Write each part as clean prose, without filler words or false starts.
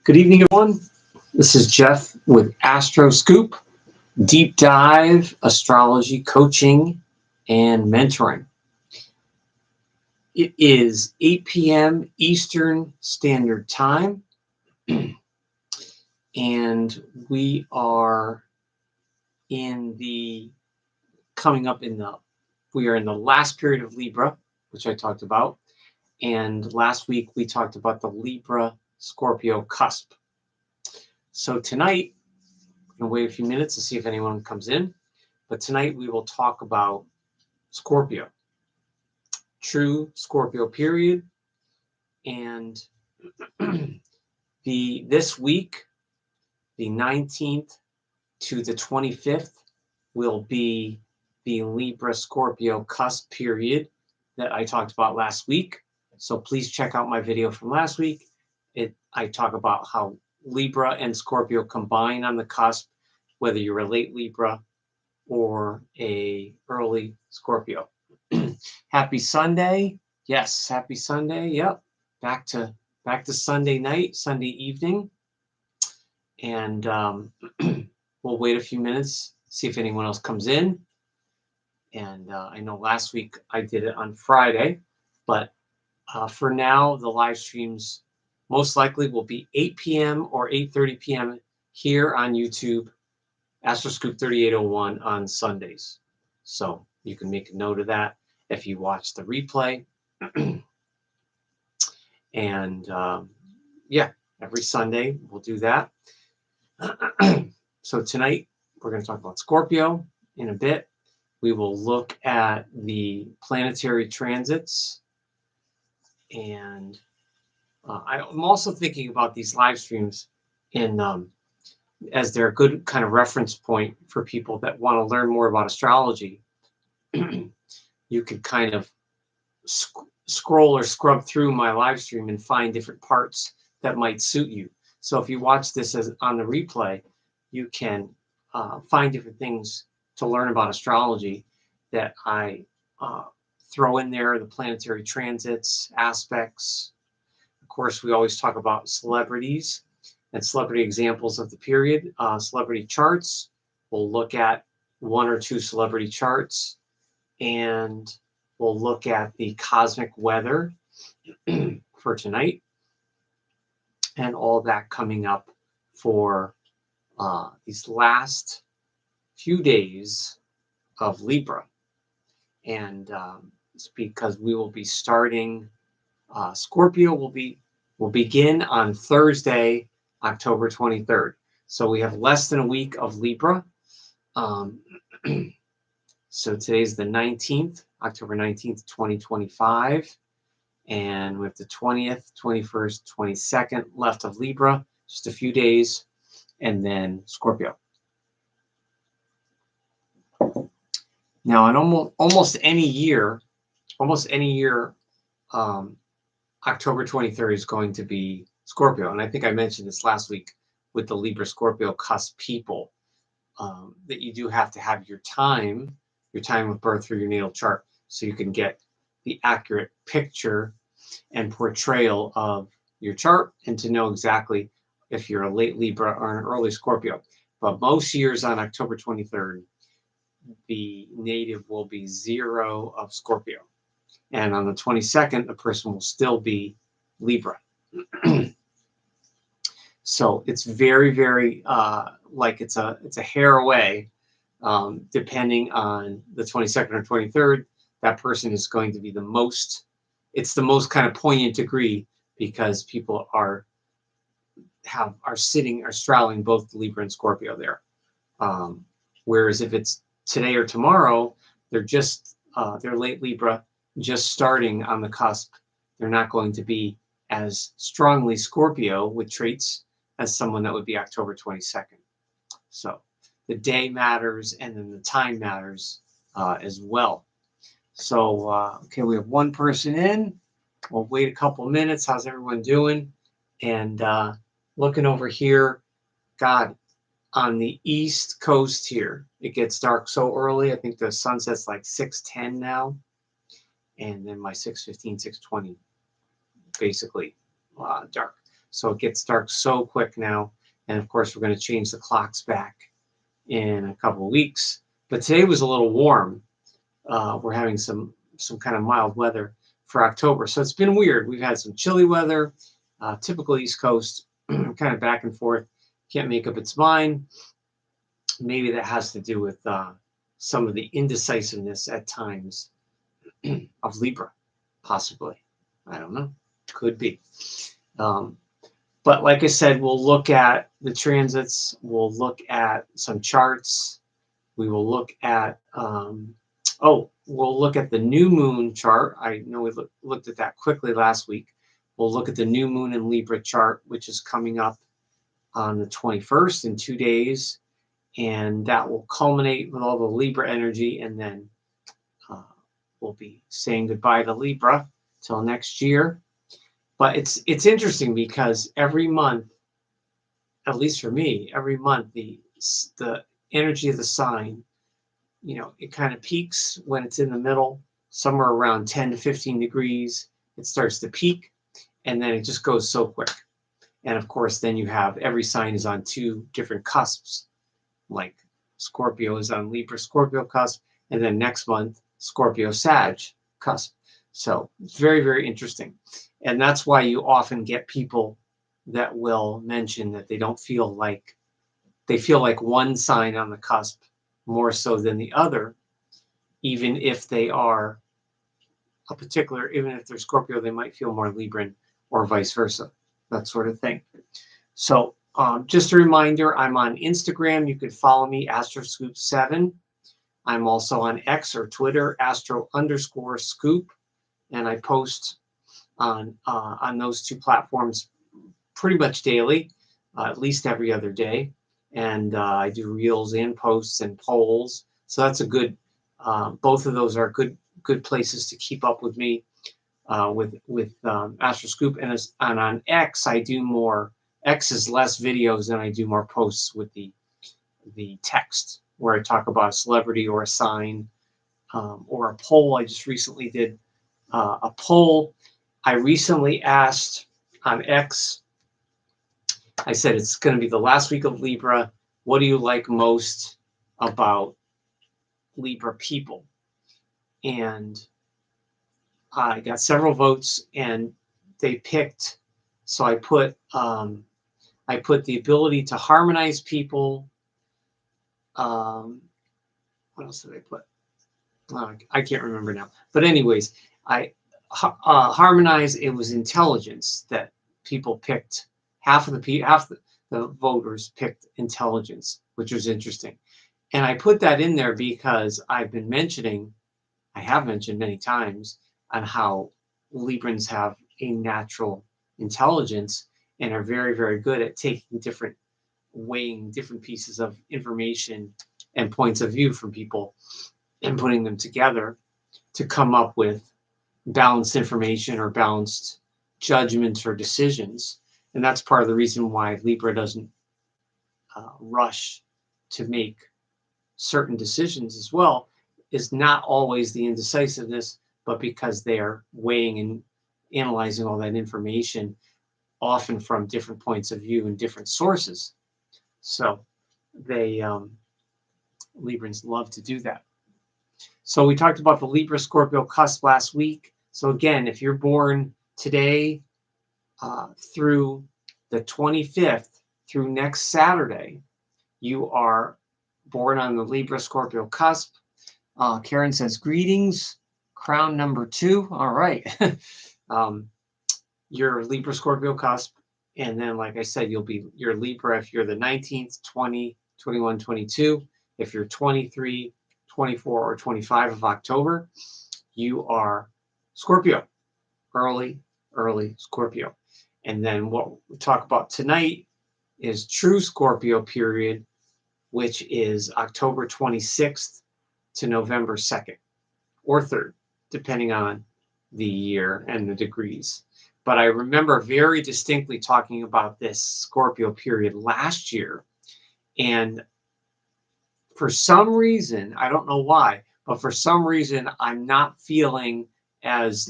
Good evening, everyone. This is Jeff with AstroScoop, deep dive astrology coaching and mentoring. It is 8 p.m. Eastern Standard Time, and we are we are in the last period of Libra, which I talked about. And last week we talked about the Libra Scorpio cusp. So tonight, I'm going to wait a few minutes to see if anyone comes in. But tonight we will talk about Scorpio, true Scorpio period. And this week, the 19th to the 25th, will be the Libra Scorpio cusp period that I talked about last week. So please check out my video from last week. I talk about how Libra and Scorpio combine on the cusp, whether you're a late Libra or a early Scorpio. Happy Sunday. Yes, happy Sunday. Yep. Back to Sunday night, Sunday evening. And we'll wait a few minutes, see if anyone else comes in. And I know last week I did it on Friday, but for now, the live streams most likely will be 8 p.m. or 8:30 p.m. here on YouTube, AstroScoop 3801 on Sundays. So you can make a note of that if you watch the replay. And every Sunday we'll do that. So tonight we're going to talk about Scorpio. In a bit, we will look at the planetary transits. And I'm also thinking about these live streams as they're a good kind of reference point for people that want to learn more about astrology. You could kind of scroll or scrub through my live stream and find different parts that might suit you. So if you watch this on the replay, you can find different things to learn about astrology that I throw in there, the planetary transits, aspects. Of course, we always talk about celebrities and celebrity examples of the period, celebrity charts. We'll look at one or two celebrity charts, and we'll look at the cosmic weather for tonight, and all that coming up for these last few days of Libra. And it's because we will be starting, Scorpio will begin on Thursday, October 23rd. So we have less than a week of Libra. So today's the 19th, October 19th, 2025. And we have the 20th, 21st, 22nd left of Libra, just a few days, and then Scorpio. Now, in almost any year, October 23rd is going to be Scorpio. And I think I mentioned this last week with the Libra Scorpio cusp people, that you do have to have your time of birth through your natal chart, so you can get the accurate picture and portrayal of your chart and to know exactly if you're a late Libra or an early Scorpio. But most years on October 23rd, the native will be 0 of Scorpio. And on the 22nd, the person will still be Libra. So it's very, very like it's a hair away. Depending on the 22nd or 23rd, that person is going to be the most kind of poignant degree, because people are straddling both Libra and Scorpio there. Whereas if it's today or tomorrow, they're late Libra, just starting on the cusp. They're not going to be as strongly Scorpio with traits as someone that would be October 22nd. So the day matters, and then the time matters as well. So, okay, we have one person in. We'll wait a couple minutes. How's everyone doing? And looking over here, God, on the East Coast here, it gets dark so early. I think the sunset's like 6:10 now. And then by 6:15, 6:20, basically dark. So it gets dark so quick now. And of course, we're going to change the clocks back in a couple of weeks. But today was a little warm. We're having some kind of mild weather for October. So it's been weird. We've had some chilly weather, typical East Coast, kind of back and forth. Can't make up its mind. Maybe that has to do with some of the indecisiveness at times of Libra, possibly. I don't know. Could be. But like I said, we'll look at the transits. We'll look at some charts. We will look at, we'll look at the new moon chart. I know we looked at that quickly last week. We'll look at the new moon in Libra chart, which is coming up on the 21st in 2 days. And that will culminate with all the Libra energy. And then we'll be saying goodbye to Libra till next year. But it's interesting because every month, at least for me, every month the energy of the sign, it kind of peaks when it's in the middle, somewhere around 10 to 15 degrees. It starts to peak, and then it just goes so quick. And of course, then you have every sign is on 2 different cusps, like Scorpio is on Libra Scorpio cusp, and then next month Scorpio Sag cusp. So it's very, very interesting. And that's why you often get people that will mention that they feel like one sign on the cusp more so than the other, even if they are even if they're Scorpio, they might feel more Libran or vice versa, that sort of thing. So just a reminder, I'm on Instagram. You can follow me, AstroScoop7. I'm also on X or Twitter, Astro_Scoop. And I post on those 2 platforms pretty much daily, at least every other day. And I do reels and posts and polls. So that's a good, both of those are good places to keep up with me with AstroScoop. And on X, I do more. X is less videos and I do more posts with the text where I talk about a celebrity or a sign or a poll. I just recently did a poll. I recently asked on X, I said it's going to be the last week of Libra. What do you like most about Libra people? And I got several votes, and they picked. So I put the ability to harmonize people. What else did I put? I can't remember now. But anyways, harmonize. It was intelligence that people picked. Half the voters picked intelligence, which was interesting. And I put that in there because I have mentioned many times on how Librans have a natural intelligence and are very, very good at weighing different pieces of information and points of view from people and putting them together to come up with balanced information or balanced judgments or decisions. And that's part of the reason why Libra doesn't rush to make certain decisions as well, is not always the indecisiveness, but because they are weighing and analyzing all that information, often from different points of view and different sources. So they Librans love to do that. So we talked about the Libra Scorpio cusp last week. So again, if you're born today through the 25th through next Saturday, you are born on the Libra Scorpio cusp. Karen says, greetings, crown number 2. All right. You're Libra Scorpio cusp. And then, like I said, you're Libra if you're the 19th, 20, 21, 22. If you're 23, 24, or 25 of October, you are Scorpio, early Scorpio. And then what we talk about tonight is true Scorpio period, which is October 26th to November 2nd or 3rd, depending on the year and the degrees. But I remember very distinctly talking about this Scorpio period last year. And for some reason, I don't know why, but for some reason, I'm not feeling as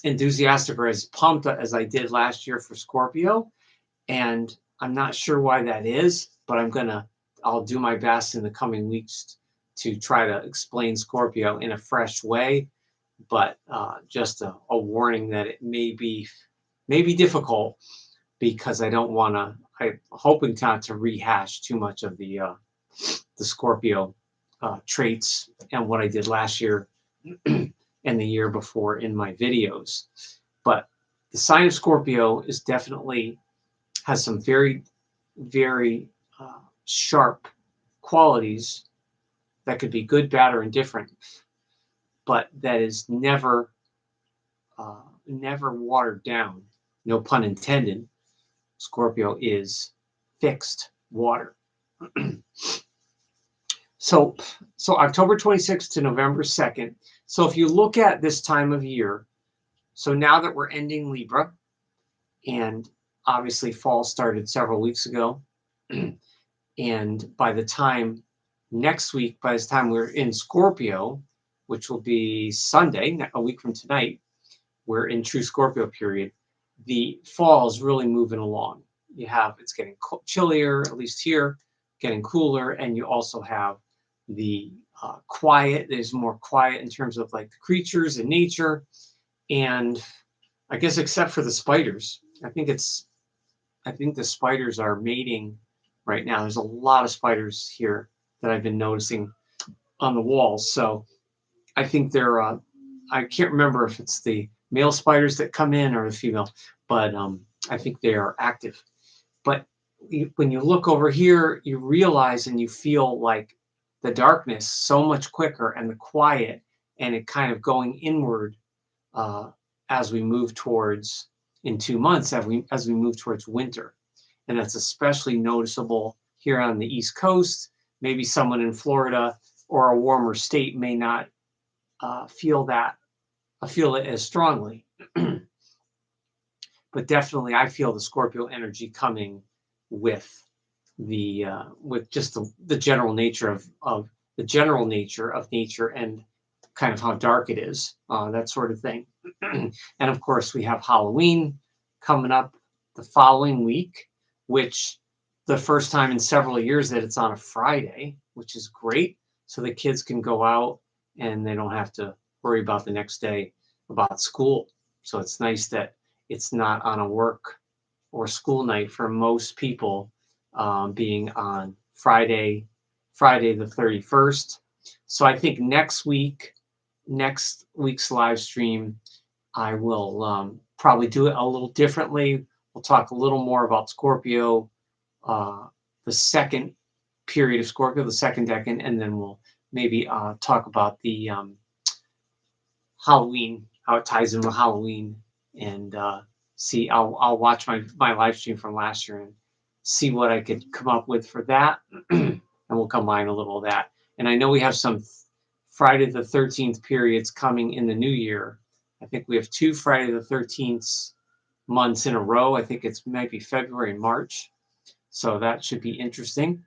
enthusiastic or as pumped as I did last year for Scorpio. And I'm not sure why that is, but I'll do my best in the coming weeks to try to explain Scorpio in a fresh way. But just a warning that it may be difficult, because I don't want to. I'm hoping not to rehash too much of the Scorpio traits and what I did last year and the year before in my videos. But the sign of Scorpio is definitely has some very, very sharp qualities that could be good, bad, or indifferent, but that is never watered down. No pun intended. Scorpio is fixed water. So October 26th to November 2nd. So if you look at this time of year, so now that we're ending Libra, and obviously fall started several weeks ago, and by the time next week, by the time we're in Scorpio, which will be Sunday, a week from tonight, we're in true Scorpio period. The fall is really moving along. It's getting chillier, at least here, getting cooler, and you also have the quiet. There's more quiet in terms of like the creatures and nature, and I guess except for the spiders. I think the spiders are mating right now. There's a lot of spiders here that I've been noticing on the walls. So I think they're I can't remember if it's the male spiders that come in or the female, but I think they are active. But when you look over here, you realize and you feel like the darkness so much quicker, and the quiet, and it kind of going inward as we move towards, in 2 months, as we move towards winter. And that's especially noticeable here on the East Coast. Maybe someone in Florida or a warmer state may not feel it as strongly. But definitely I feel the Scorpio energy coming with just the general nature of nature, and kind of how dark it is, that sort of thing. And of course we have Halloween coming up the following week, which the first time in several years that it's on a Friday, which is great. So the kids can go out and they don't have to worry about the next day about school. So it's nice that it's not on a work or school night for most people, being on Friday the 31st. So I think next week's live stream, I will probably do it a little differently. We'll talk a little more about Scorpio, the second period of Scorpio, the second decan, and then we'll maybe talk about the Halloween, how it ties in with Halloween, and see. I'll watch my live stream from last year and see what I could come up with for that, and we'll combine a little of that. And I know we have some Friday the 13th periods coming in the new year. I think we have 2 Friday the 13th months in a row. I think it's maybe February and March. So that should be interesting.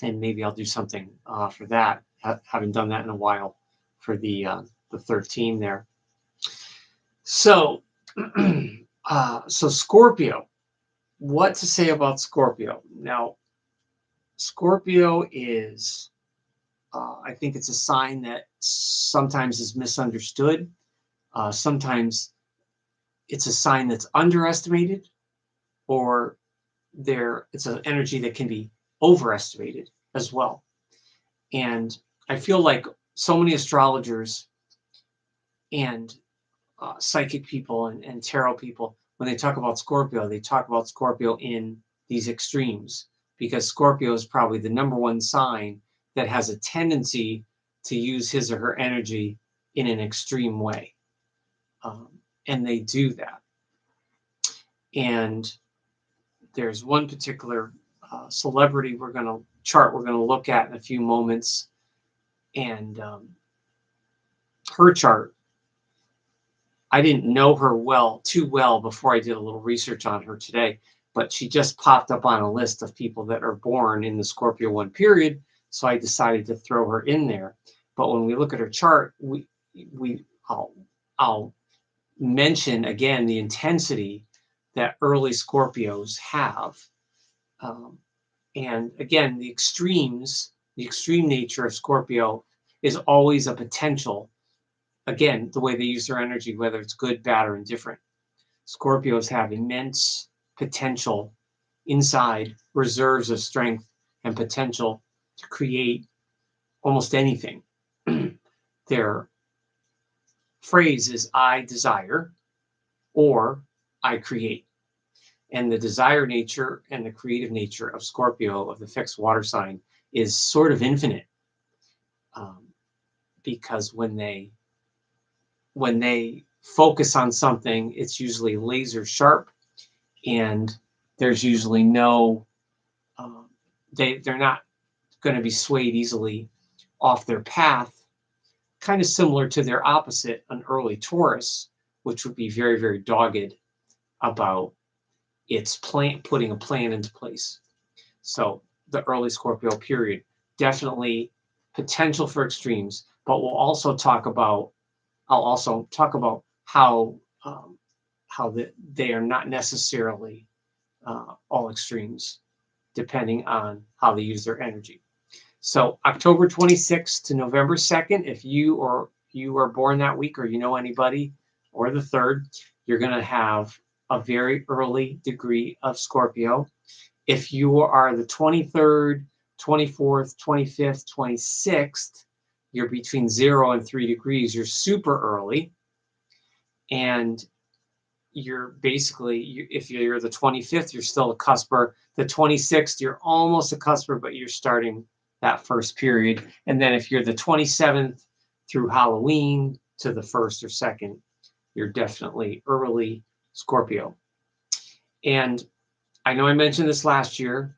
And maybe I'll do something for that. Haven't done that in a while for the 13 there. So, so Scorpio, what to say about Scorpio? Now, Scorpio is, I think it's a sign that sometimes is misunderstood. Sometimes it's a sign that's underestimated, or it's an energy that can be overestimated as well. And I feel like so many astrologers and psychic people and tarot people, when they talk about Scorpio, they talk about Scorpio in these extremes, because Scorpio is probably the number one sign that has a tendency to use his or her energy in an extreme way. And they do that. And there's one particular celebrity we're going to look at in a few moments. And her chart, I didn't know her too well before I did a little research on her today, but she just popped up on a list of people that are born in the Scorpio 1 period. So I decided to throw her in there. But when we look at her chart, I'll mention again the intensity that early Scorpios have. And again, the extreme nature of Scorpio is always a potential. Again, the way they use their energy, whether it's good, bad, or indifferent. Scorpios have immense potential inside, reserves of strength and potential to create almost anything. Their phrase is I desire or I create. And the desire nature and the creative nature of Scorpio, of the fixed water sign, is sort of infinite. Because when they focus on something, it's usually laser sharp, and there's usually no, they're not going to be swayed easily off their path, kind of similar to their opposite, an early Taurus, which would be very, very dogged about its putting a plan into place. So the early Scorpio period, definitely potential for extremes, but I'll also talk about how they are not necessarily all extremes, depending on how they use their energy. So October 26th to November 2nd, if you are born that week, or you know anybody, or the 3rd, you're going to have a very early degree of Scorpio. If you are the 23rd, 24th, 25th, 26th, you're between 0 and 3 degrees. You're super early. And you're basically, if you're the 25th, you're still a cusper. The 26th, you're almost a cusper, but you're starting that first period. And then if you're the 27th through Halloween to the 1st or 2nd, you're definitely early Scorpio. And I know I mentioned this last year,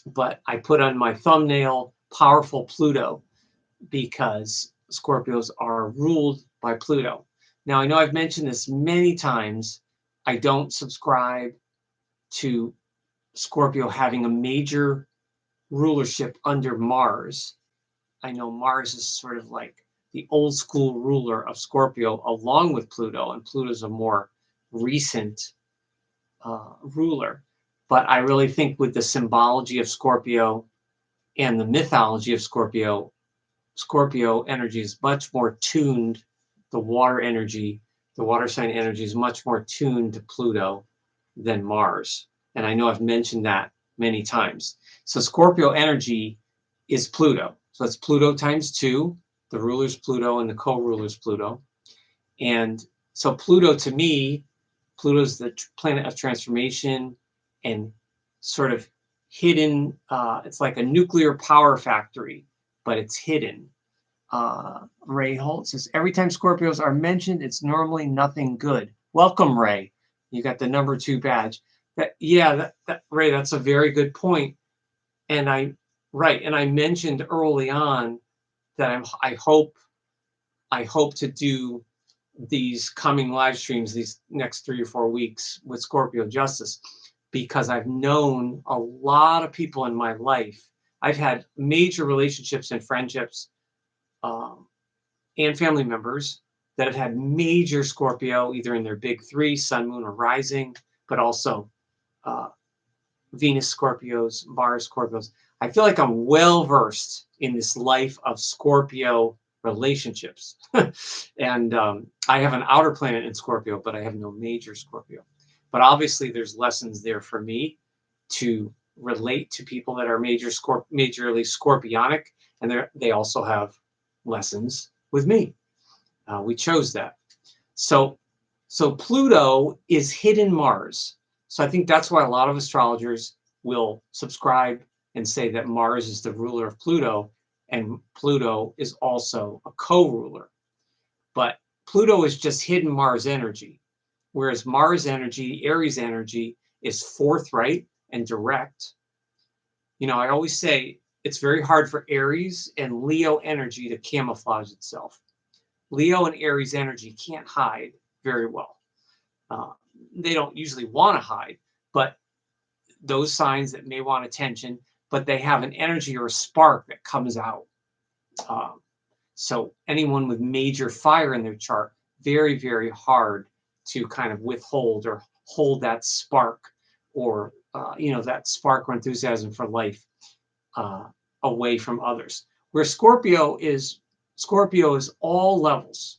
but I put on my thumbnail powerful Pluto, because Scorpios are ruled by Pluto. Now, I know I've mentioned this many times. I don't subscribe to Scorpio having a major rulership under Mars. I know Mars is sort of like the old school ruler of Scorpio along with Pluto, and Pluto's a more recent ruler. But I really think with the symbology of Scorpio and the mythology of Scorpio, Scorpio energy is much more tuned. The water sign energy is much more tuned to Pluto than Mars. And I know I've mentioned that many times. So Scorpio energy is Pluto. So it's Pluto times 2. The ruler's Pluto and the co-ruler's Pluto. And so Pluto, to me, Pluto's the planet of transformation and sort of hidden. It's like a nuclear power factory, but it's hidden. Ray Holt says, every time Scorpios are mentioned, it's normally nothing good. Welcome, Ray. You got the number 2 badge. Ray, that's a very good point. And I mentioned early on that I hope to do these coming live streams these next 3 or 4 weeks with Scorpio Justice, because I've known a lot of people in my life. I've had major relationships and friendships and family members that have had major Scorpio, either in their big 3, Sun, Moon, or Rising, but also Venus Scorpios, Mars Scorpios. I feel like I'm well versed in this life of Scorpio relationships. And I have an outer planet in Scorpio, but I have no major Scorpio. But obviously there's lessons there for me to relate to people that are majorly Scorpionic, and they also have lessons with me. We chose that. So Pluto is hidden Mars. So I think that's why a lot of astrologers will subscribe and say that Mars is the ruler of Pluto, and Pluto is also a co-ruler. But Pluto is just hidden Mars energy, whereas Mars energy, Aries energy, is forthright and direct. You know, I always say it's very hard for Aries and Leo energy to camouflage itself. Leo and Aries energy can't hide very well. They don't usually want to hide, but those signs that may want attention, but they have an energy or a spark that comes out. So anyone with major fire in their chart, very, very hard to kind of withhold or hold that spark, or that spark or enthusiasm for life uh, away from others. Where Scorpio is all levels.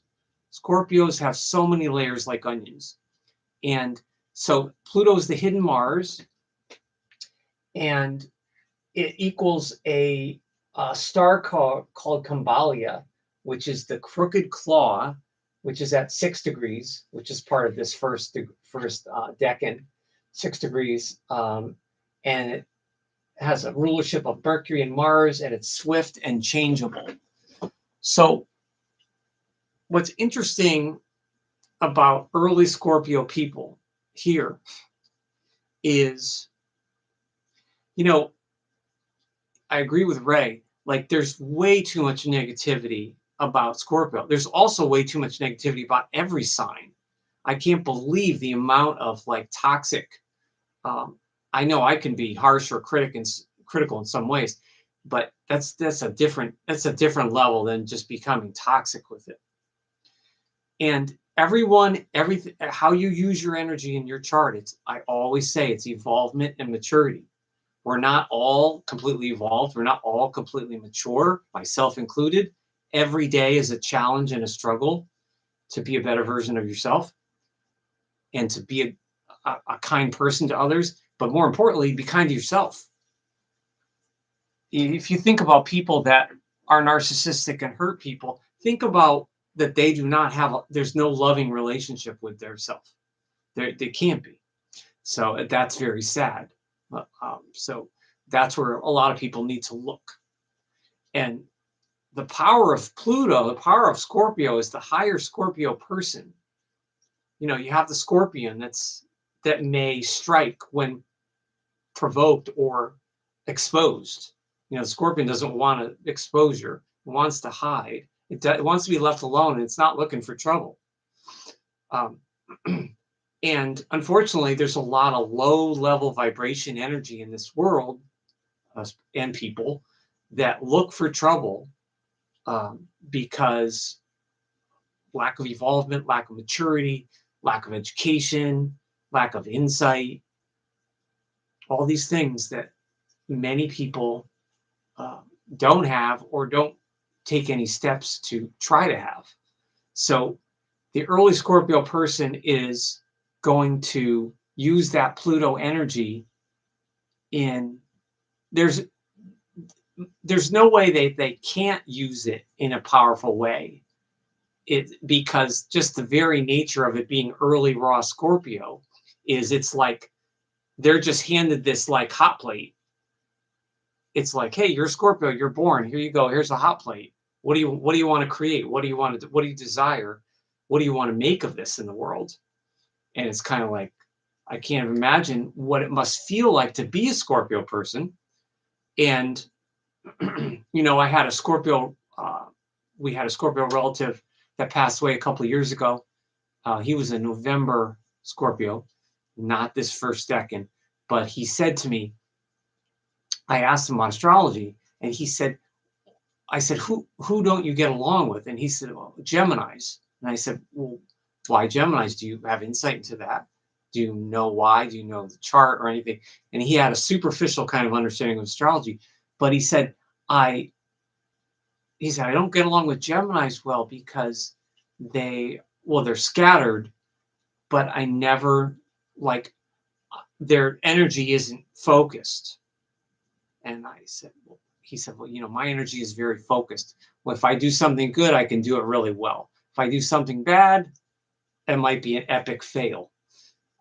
Scorpios have so many layers like onions. And so Pluto is the hidden Mars, and it equals a star called Kambalia, which is the crooked claw, which is at 6 degrees, which is part of this first decan, 6 degrees. And it has a rulership of Mercury and Mars, and it's swift and changeable. So what's interesting about early Scorpio people here is, I agree with Ray. Like, there's way too much negativity about Scorpio. There's also way too much negativity about every sign. I can't believe the amount of like toxic. I know I can be harsh or critical in some ways, but that's a different level than just becoming toxic with it. And everything, how you use your energy in your chart, I always say it's evolvement and maturity. We're not all completely evolved. We're not all completely mature, myself included. Every day is a challenge and a struggle to be a better version of yourself and to be a kind person to others. But more importantly, be kind to yourself. If you think about people that are narcissistic and hurt people, think about that they do not have, there's no loving relationship with their self. They can't be. So that's very sad. So that's where a lot of people need to look. And the power of Pluto, the power of Scorpio, is the higher Scorpio person. You have the Scorpion that may strike when provoked or exposed. The Scorpion doesn't want exposure. It wants to hide. It wants to be left alone, and it's not looking for trouble. And unfortunately, there's a lot of low-level vibration energy in this world, and people that look for trouble because lack of evolvement, lack of maturity, lack of education, lack of insight, all these things that many people don't have or don't take any steps to try to have. So the early Scorpio person is going to use that Pluto energy there's no way they can't use it in a powerful way. Because just the very nature of it being early raw Scorpio it's like they're just handed this like hot plate. It's like, hey, you're Scorpio, you're born. Here you go. Here's a hot plate. What do you want to create? What do you desire? What do you want to make of this in the world? And it's kind of like, I can't imagine what it must feel like to be a Scorpio person. And I had a Scorpio. We had a Scorpio relative that passed away a couple of years ago. He was a November Scorpio, not this first decan, but he said to me, I asked him on astrology, and I said, who don't you get along with? And he said, well, Geminis. And I said, well, why Geminis? Do you have insight into that? Do you know why? Do you know the chart or anything? And he had a superficial kind of understanding of astrology, but he said, I don't get along with Geminis well because they're scattered, but I never their energy isn't focused. And he said, well, my energy is very focused. Well, if I do something good, I can do it really well. If I do something bad, it might be an epic fail.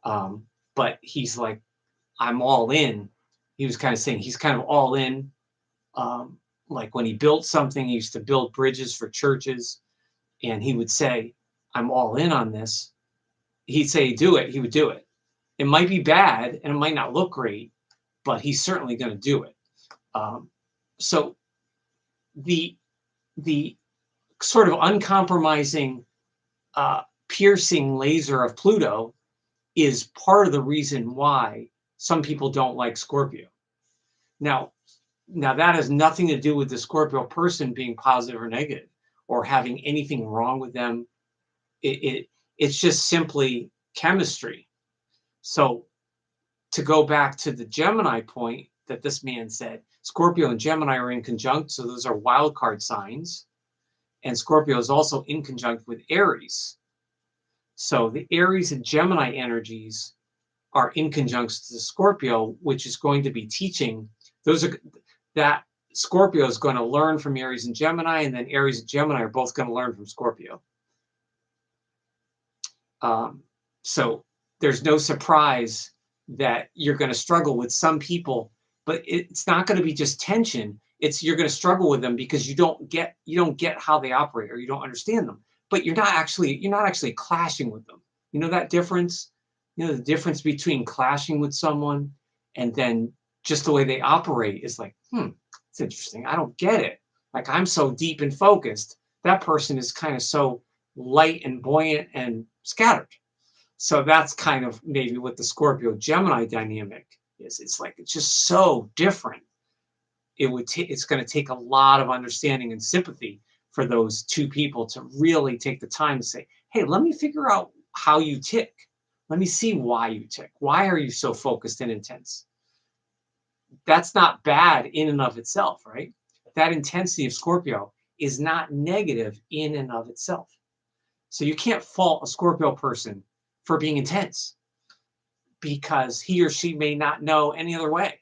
But he's like, I'm all in. He was kind of saying he's kind of all in. Like when he built something, he used to build bridges for churches, and he would say, I'm all in on this. He'd say, do it. He would do it. It might be bad and it might not look great, but he's certainly going to do it. So the sort of uncompromising, piercing laser of Pluto is part of the reason why some people don't like Scorpio. Now that has nothing to do with the Scorpio person being positive or negative or having anything wrong with them. it's just simply chemistry. So to go back to the Gemini point that this man said, Scorpio and Gemini are in conjunct, so those are wild card signs. And Scorpio is also in conjunct with Aries. So the Aries and Gemini energies are in conjunction to Scorpio, which is going to be teaching. Those are that Scorpio is going to learn from Aries and Gemini, and then Aries and Gemini are both going to learn from Scorpio. So there's no surprise that you're going to struggle with some people, but it's not going to be just tension. You're going to struggle with them because you don't get how they operate, or you don't understand them. But you're not actually clashing with them. You know that difference? You know the difference between clashing with someone and then just the way they operate is like, it's interesting. I don't get it. Like, I'm so deep and focused. That person is kind of so light and buoyant and scattered. So that's kind of maybe what the Scorpio Gemini dynamic is. It's like, it's just so different. It's going to take a lot of understanding and sympathy for those two people to really take the time to say, hey, let me figure out how you tick. Let me see why you tick. Why are you so focused and intense? That's not bad in and of itself, right? That intensity of Scorpio is not negative in and of itself. So you can't fault a Scorpio person for being intense because he or she may not know any other way.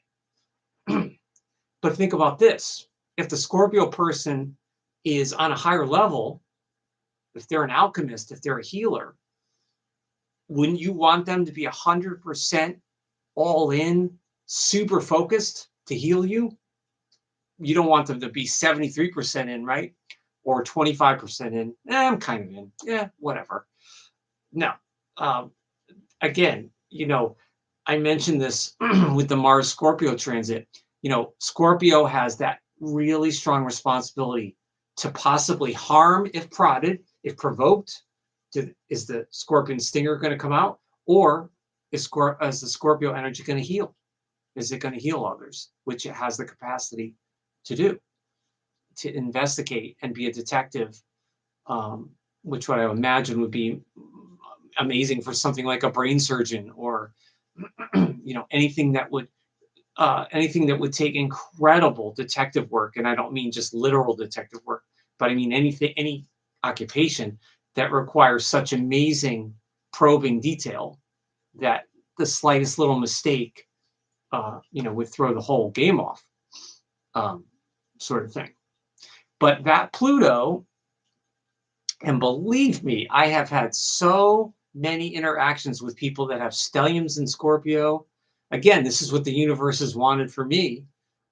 But think about this. If the Scorpio person is on a higher level, if they're an alchemist, if they're a healer, wouldn't you want them to be 100% all in, super focused to heal you? You don't want them to be 73% in, right? Or 25% in. I'm kind of in. Yeah, whatever. No. Again, I mentioned this with the Mars Scorpio transit. Scorpio has that really strong responsibility to possibly harm if prodded, if provoked. Is the Scorpion stinger going to come out? Or is the Scorpio energy going to heal? Is it going to heal others, which it has the capacity to do, to investigate and be a detective, which what I imagine would be amazing for something like a brain surgeon, or anything that would take incredible detective work. And I don't mean just literal detective work, but I mean any occupation that requires such amazing probing detail that the slightest little mistake would throw the whole game off, sort of thing. But that Pluto, and believe me, I have had so many interactions with people that have stelliums in Scorpio. Again, this is what the universe has wanted for me.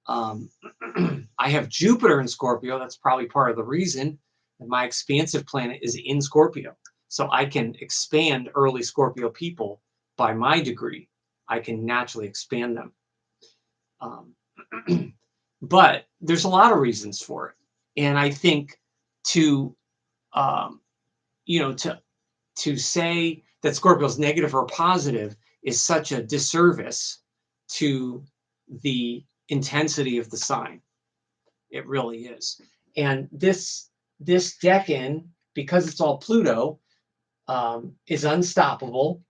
I have Jupiter in Scorpio. That's probably part of the reason. And my expansive planet is in Scorpio. So I can expand early Scorpio people by my degree. I can naturally expand them. But there's a lot of reasons for it. And I think to say that Scorpio is negative or positive is such a disservice to the intensity of the sign. It really is. And this decan, because it's all Pluto, is unstoppable.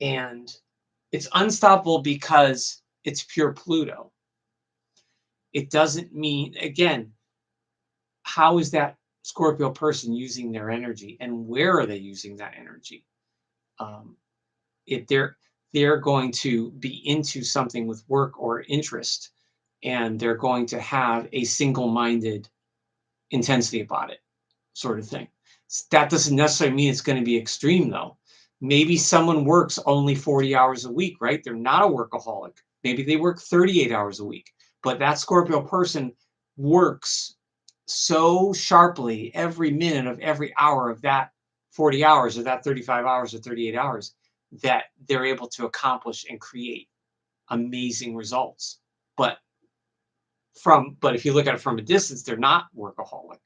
And it's unstoppable because it's pure Pluto. It doesn't mean, again, how is that Scorpio person using their energy, and where are they using that energy? If they're going to be into something with work or interest, and they're going to have a single-minded intensity about it, sort of thing. That doesn't necessarily mean it's going to be extreme, though. Maybe someone works only 40 hours a week, right? They're not a workaholic. Maybe they work 38 hours a week, but that Scorpio person works so sharply every minute of every hour of that 40 hours or that 35 hours or 38 hours that they're able to accomplish and create amazing results. But if you look at it from a distance, they're not workaholic.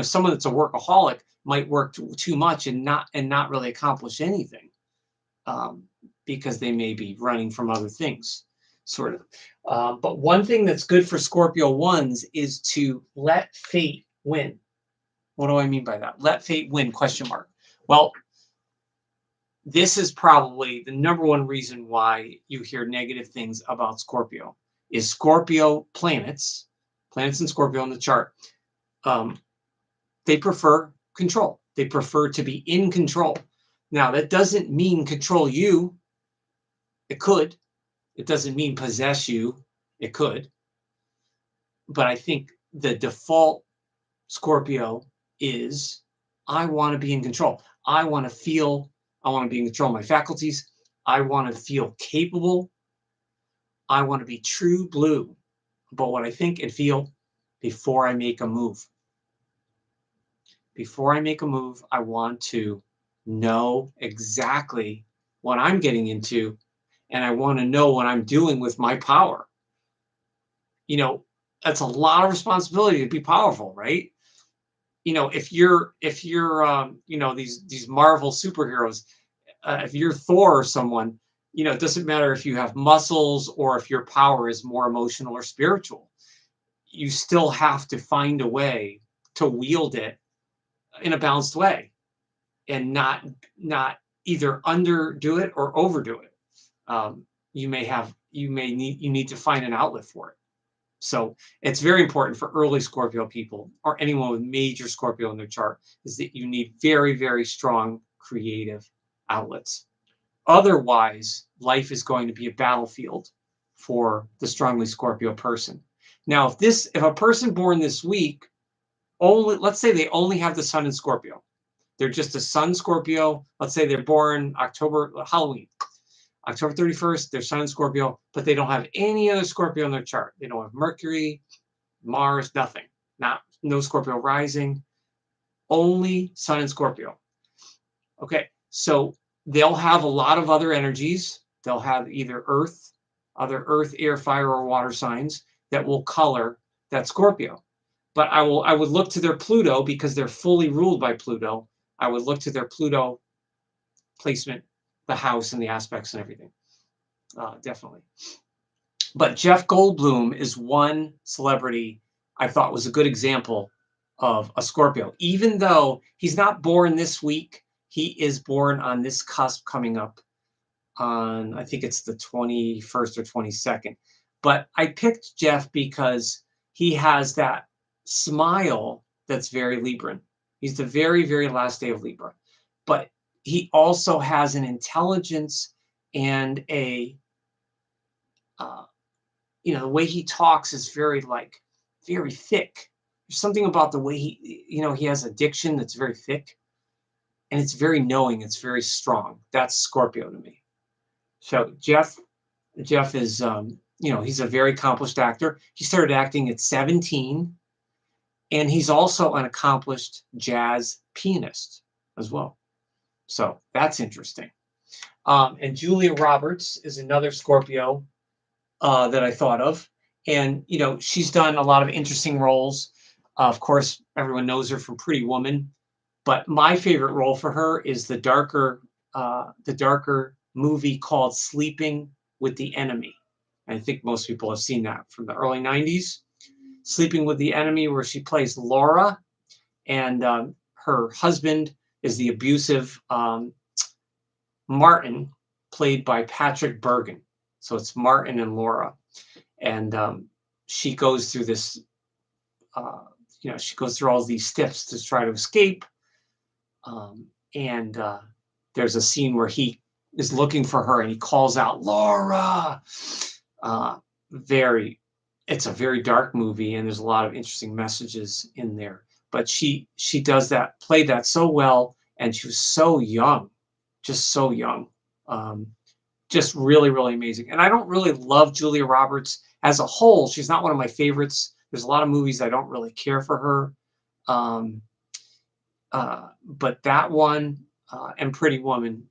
Someone that's a workaholic might work too much and not really accomplish anything, because they may be running from other things, sort of. But one thing that's good for Scorpio ones is to let fate win. What do I mean by that? Let fate win, question mark. Well, this is probably the number one reason why you hear negative things about Scorpio is Scorpio planets in Scorpio in the chart. They prefer control. They prefer to be in control. Now, that doesn't mean control you. It could. It doesn't mean possess you. It could. But I think the default Scorpio is, I want to be in control. I want to be in control of my faculties. I want to feel capable. I want to be true blue about what I think and feel before I make a move. Before I make a move, I want to know exactly what I'm getting into, and I want to know what I'm doing with my power. You know, that's a lot of responsibility to be powerful, right? You know, if you're you know, these Marvel superheroes, if you're Thor or someone, you know, it doesn't matter if you have muscles or if your power is more emotional or spiritual. You still have to find a way to wield it in a balanced way and not either underdo it or overdo it. You need to find an outlet for it. So it's very important for early Scorpio people or anyone with major Scorpio in their chart is that you need very, very strong creative outlets. Otherwise, life is going to be a battlefield for the strongly Scorpio person. Now, if a person born this week, let's say they only have the sun in Scorpio. They're just a sun Scorpio. Let's say they're born Halloween, October 31st, they're sun in Scorpio, but they don't have any other Scorpio in their chart. They don't have Mercury, Mars, nothing. No Scorpio rising, only sun in Scorpio. Okay, so they'll have a lot of other energies. They'll have either other earth, air, fire, or water signs that will color that Scorpio. But I would look to their Pluto because they're fully ruled by Pluto. I would look to their Pluto placement, the house and the aspects and everything. Definitely. But Jeff Goldblum is one celebrity I thought was a good example of a Scorpio. Even though he's not born this week, he is born on this cusp coming up on, I think it's the 21st or 22nd. But I picked Jeff because he has that smile that's very Libran. He's the very, very last day of Libra. But he also has an intelligence and the way he talks is very thick. There's something about the way he has a diction that's very thick, and it's very knowing. It's very strong. That's Scorpio to me. So Jeff is, he's a very accomplished actor. He started acting at 17, and he's also an accomplished jazz pianist as well. So that's interesting. And Julia Roberts is another Scorpio that I thought of. And, she's done a lot of interesting roles. Of course, everyone knows her from Pretty Woman. But my favorite role for her is the darker movie called Sleeping with the Enemy. And I think most people have seen that from the early 90s. Sleeping with the Enemy, where she plays Laura. And her husband is the abusive Martin, played by Patrick Bergin. So it's Martin and Laura. And she goes through this, she goes through all these steps to try to escape. And there's a scene where he is looking for her and he calls out, Laura! It's a very dark movie, and there's a lot of interesting messages in there. But she played that so well, and she was so young, just so young. Just really, really amazing. And I don't really love Julia Roberts as a whole. She's not one of my favorites. There's a lot of movies I don't really care for her. But that one and Pretty Woman,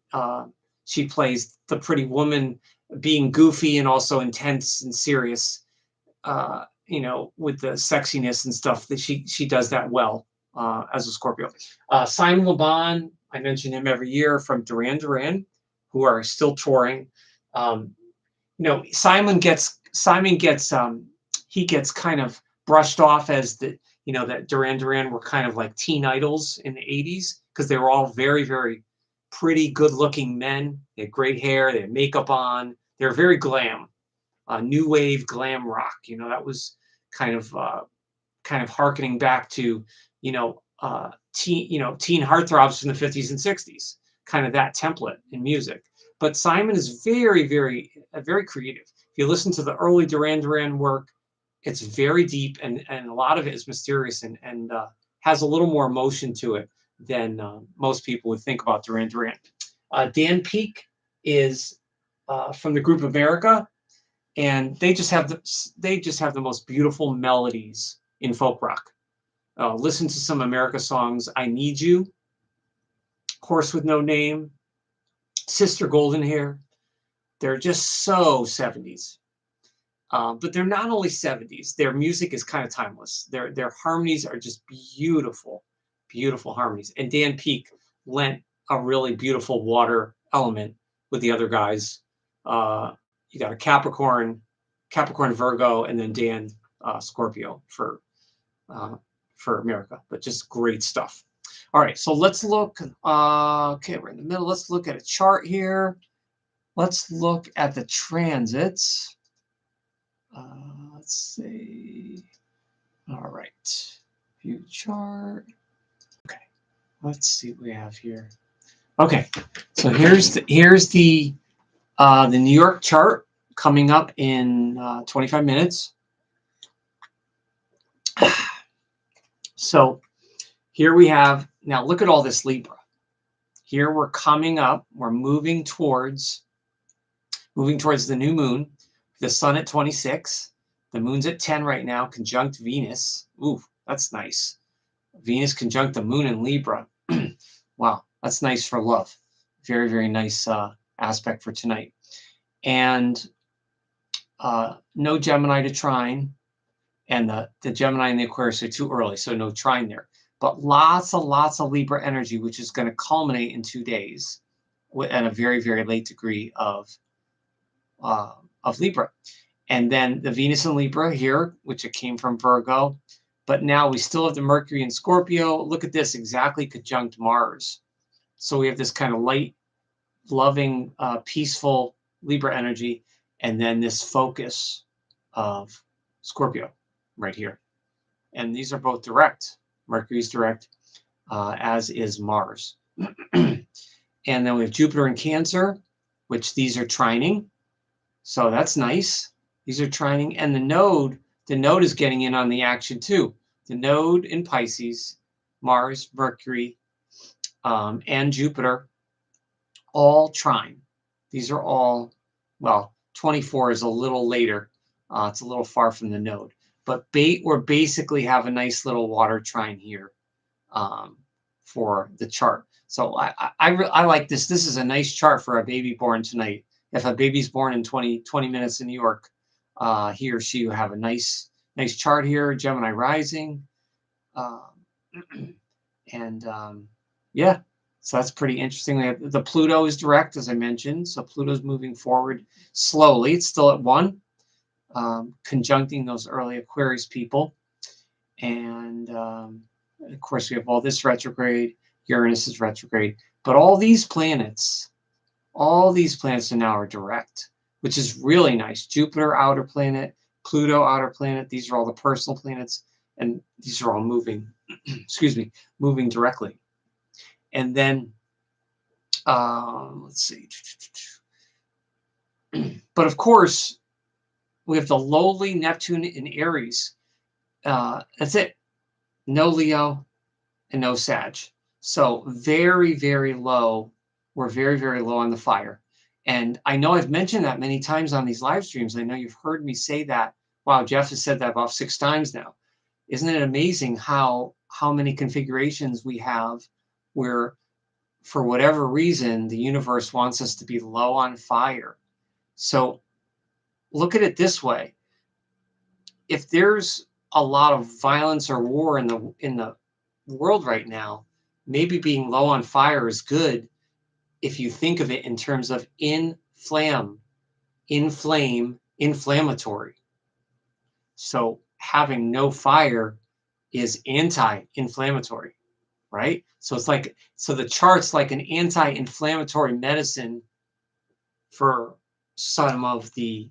she plays the Pretty Woman being goofy and also intense and serious, with the sexiness and stuff. That she does that well as a Scorpio. Simon Le Bon, I mention him every year, from Duran Duran, who are still touring. Simon gets he gets kind of brushed off as that Duran Duran were kind of like teen idols in the 80s, because they were all very, very pretty, good-looking men. They had great hair, they had makeup on. They were very glam, new wave glam rock. You know, that was kind of harkening back to, teen heartthrobs from the 50s and 60s, kind of that template in music. But Simon is very, very, very creative. If you listen to the early Duran Duran work, it's very deep, and a lot of it is mysterious and has a little more emotion to it than most people would think about Duran Duran. Dan Peek is from the group America, and they just have the most beautiful melodies in folk rock. Listen to some America songs. I Need You, Horse with No Name, Sister Golden Hair. They're just so 70s. But they're not only 70s. Their music is kind of timeless. Their harmonies are just beautiful, beautiful harmonies. And Dan Peek lent a really beautiful water element with the other guys. You got a Capricorn, Virgo, and then Dan Scorpio for America. But just great stuff. All right, so let's look. Okay, we're in the middle. Let's look at a chart here. Let's look at the transits. Let's see. All right, view chart. Okay, let's see what we have here. Okay, so here's the New York chart coming up in 25 minutes. So here we have, now look at all this Libra. Here we're coming up, we're moving towards the new moon, the sun at 26, the moon's at 10 right now, conjunct Venus. Ooh, that's nice. Venus conjunct the moon in Libra. Wow, that's nice for love. Very, very nice aspect for tonight. And no Gemini to trine, and the Gemini and the Aquarius are too early, so no trine there. But lots of Libra energy, which is going to culminate in 2 days at a very, very late degree of Libra. And then the Venus in Libra here, which it came from Virgo. But now we still have the Mercury in Scorpio. Look at this, exactly conjunct Mars. So we have this kind of light, loving, peaceful Libra energy, and then this focus of Scorpio right here. And these are both direct. Mercury's direct, as is Mars. And then we have Jupiter in Cancer, which these are trining. So that's nice. These are trining. And the node is getting in on the action too. The node in Pisces, Mars, Mercury, and Jupiter, all trine. These are all, well, 24 is a little later. It's a little far from the node. But we're basically have a nice little water trine here for the chart. So I like this. This is a nice chart for a baby born tonight. If a baby's born in 20 minutes in New York, he or she will have a nice chart here, Gemini rising. Yeah, so that's pretty interesting. The Pluto is direct, as I mentioned. So Pluto's moving forward slowly. It's still at 1, conjuncting those early Aquarius people. And of course, we have all this retrograde. Uranus is retrograde. But all these planets now are direct, which is really nice. Jupiter, outer planet, Pluto, outer planet. These are all the personal planets, and these are all moving, moving directly. And then, let's see. But of course, we have the lowly Neptune in Aries. That's it. No Leo and no Sag. So very, very low. We're very, very low on the fire. And I know I've mentioned that many times on these live streams. I know you've heard me say that. Wow, Jeff has said that about 6 times now. Isn't it amazing how many configurations we have where, for whatever reason, the universe wants us to be low on fire? So look at it this way. If there's a lot of violence or war in the world right now, maybe being low on fire is good if you think of it in terms of inflammatory. So having no fire is anti-inflammatory. right? So it's like, so the chart's like an anti-inflammatory medicine for some of the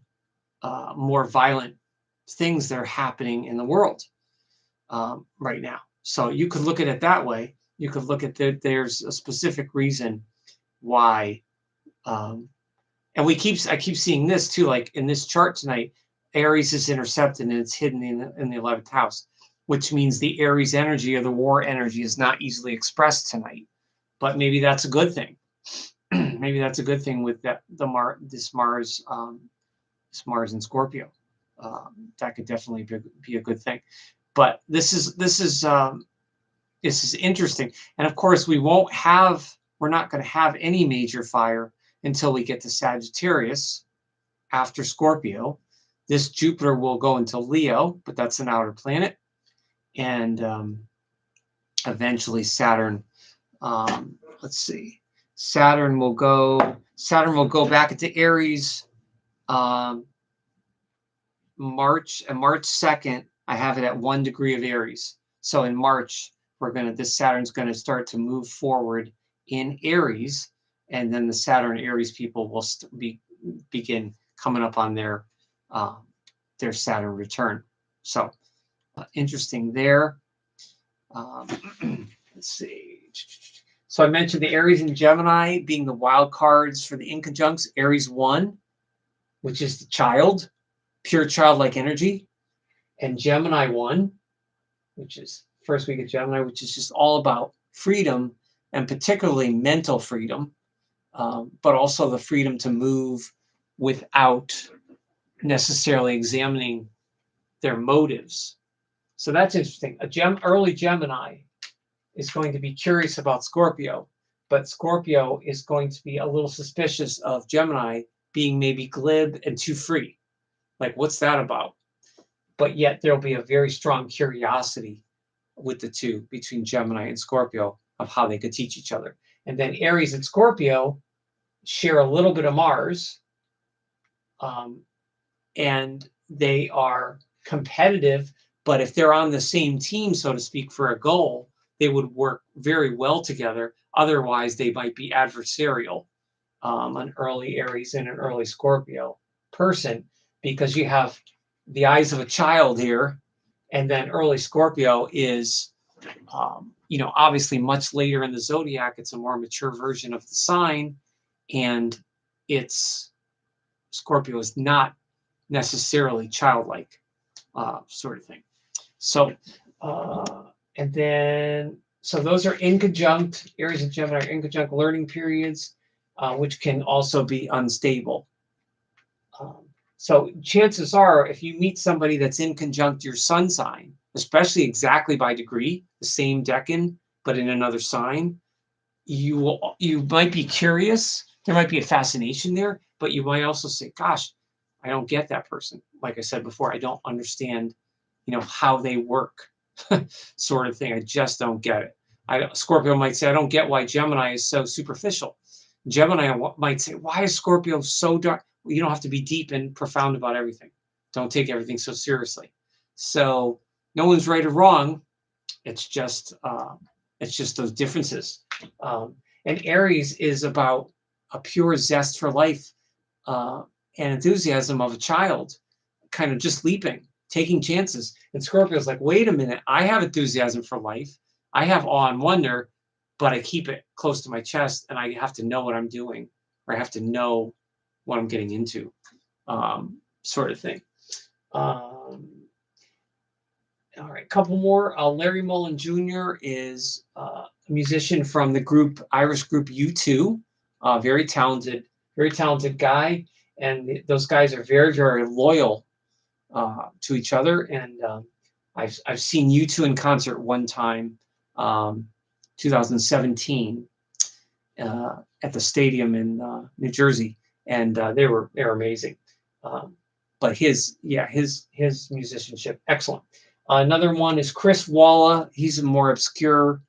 more violent things that are happening in the world right now. So you could look at it that way. You could look at that there's a specific reason why. And I keep seeing this too, like in this chart tonight, Aries is intercepted and it's hidden in the 11th house, which means the Aries energy or the war energy is not easily expressed tonight. But maybe that's a good thing. Maybe that's a good thing with this Mars and Scorpio. That could definitely be a good thing. But this is interesting. And of course, we're not going to have any major fire until we get to Sagittarius after Scorpio. This Jupiter will go into Leo, but that's an outer planet. And eventually Saturn, let's see, Saturn will go back into Aries March 2nd. I have it at 1 degree of Aries. So in March, this Saturn's going to start to move forward in Aries, and then the Saturn Aries people will begin coming up on their Saturn return. So interesting there. Let's see. So I mentioned the Aries and Gemini being the wild cards for the inconjuncts. Aries 1, which is the child, pure childlike energy, and Gemini 1, which is first week of Gemini, which is just all about freedom, and particularly mental freedom, but also the freedom to move without necessarily examining their motives. So that's interesting. Early Gemini is going to be curious about Scorpio, but Scorpio is going to be a little suspicious of Gemini being maybe glib and too free. Like, what's that about? But yet there'll be a very strong curiosity with the two, between Gemini and Scorpio, of how they could teach each other. And then Aries and Scorpio share a little bit of Mars, and they are competitive, but if they're on the same team, so to speak, for a goal, they would work very well together. Otherwise, they might be adversarial, an early Aries and an early Scorpio person, because you have the eyes of a child here, and then early Scorpio is, obviously much later in the zodiac. It's a more mature version of the sign, and Scorpio is not necessarily childlike, sort of thing. So, so those are inconjunct. Aries and Gemini are inconjunct learning periods, which can also be unstable. So chances are, if you meet somebody that's inconjunct your sun sign, especially exactly by degree, the same decan, but in another sign, you might be curious. There might be a fascination there, but you might also say, gosh, I don't get that person. Like I said before, I don't understand, how they work, sort of thing. I just don't get it. Scorpio might say, I don't get why Gemini is so superficial. Gemini might say, why is Scorpio so dark? Well, you don't have to be deep and profound about everything. Don't take everything so seriously. So no one's right or wrong. It's just those differences. And Aries is about a pure zest for life, and enthusiasm of a child, kind of just leaping, taking chances. And Scorpio is like, wait a minute, I have enthusiasm for life. I have awe and wonder, but I keep it close to my chest, and I have to know what I'm doing, or I have to know what I'm getting into, sort of thing. All right, a couple more. Larry Mullen Jr. is a musician from the Irish group U2. Very talented guy, and those guys are very, very loyal to each other. And I've seen U2 in concert one time, 2017, at the stadium in New Jersey, and they were amazing. But his musicianship, excellent. Another one is Chris Walla. He's a more obscure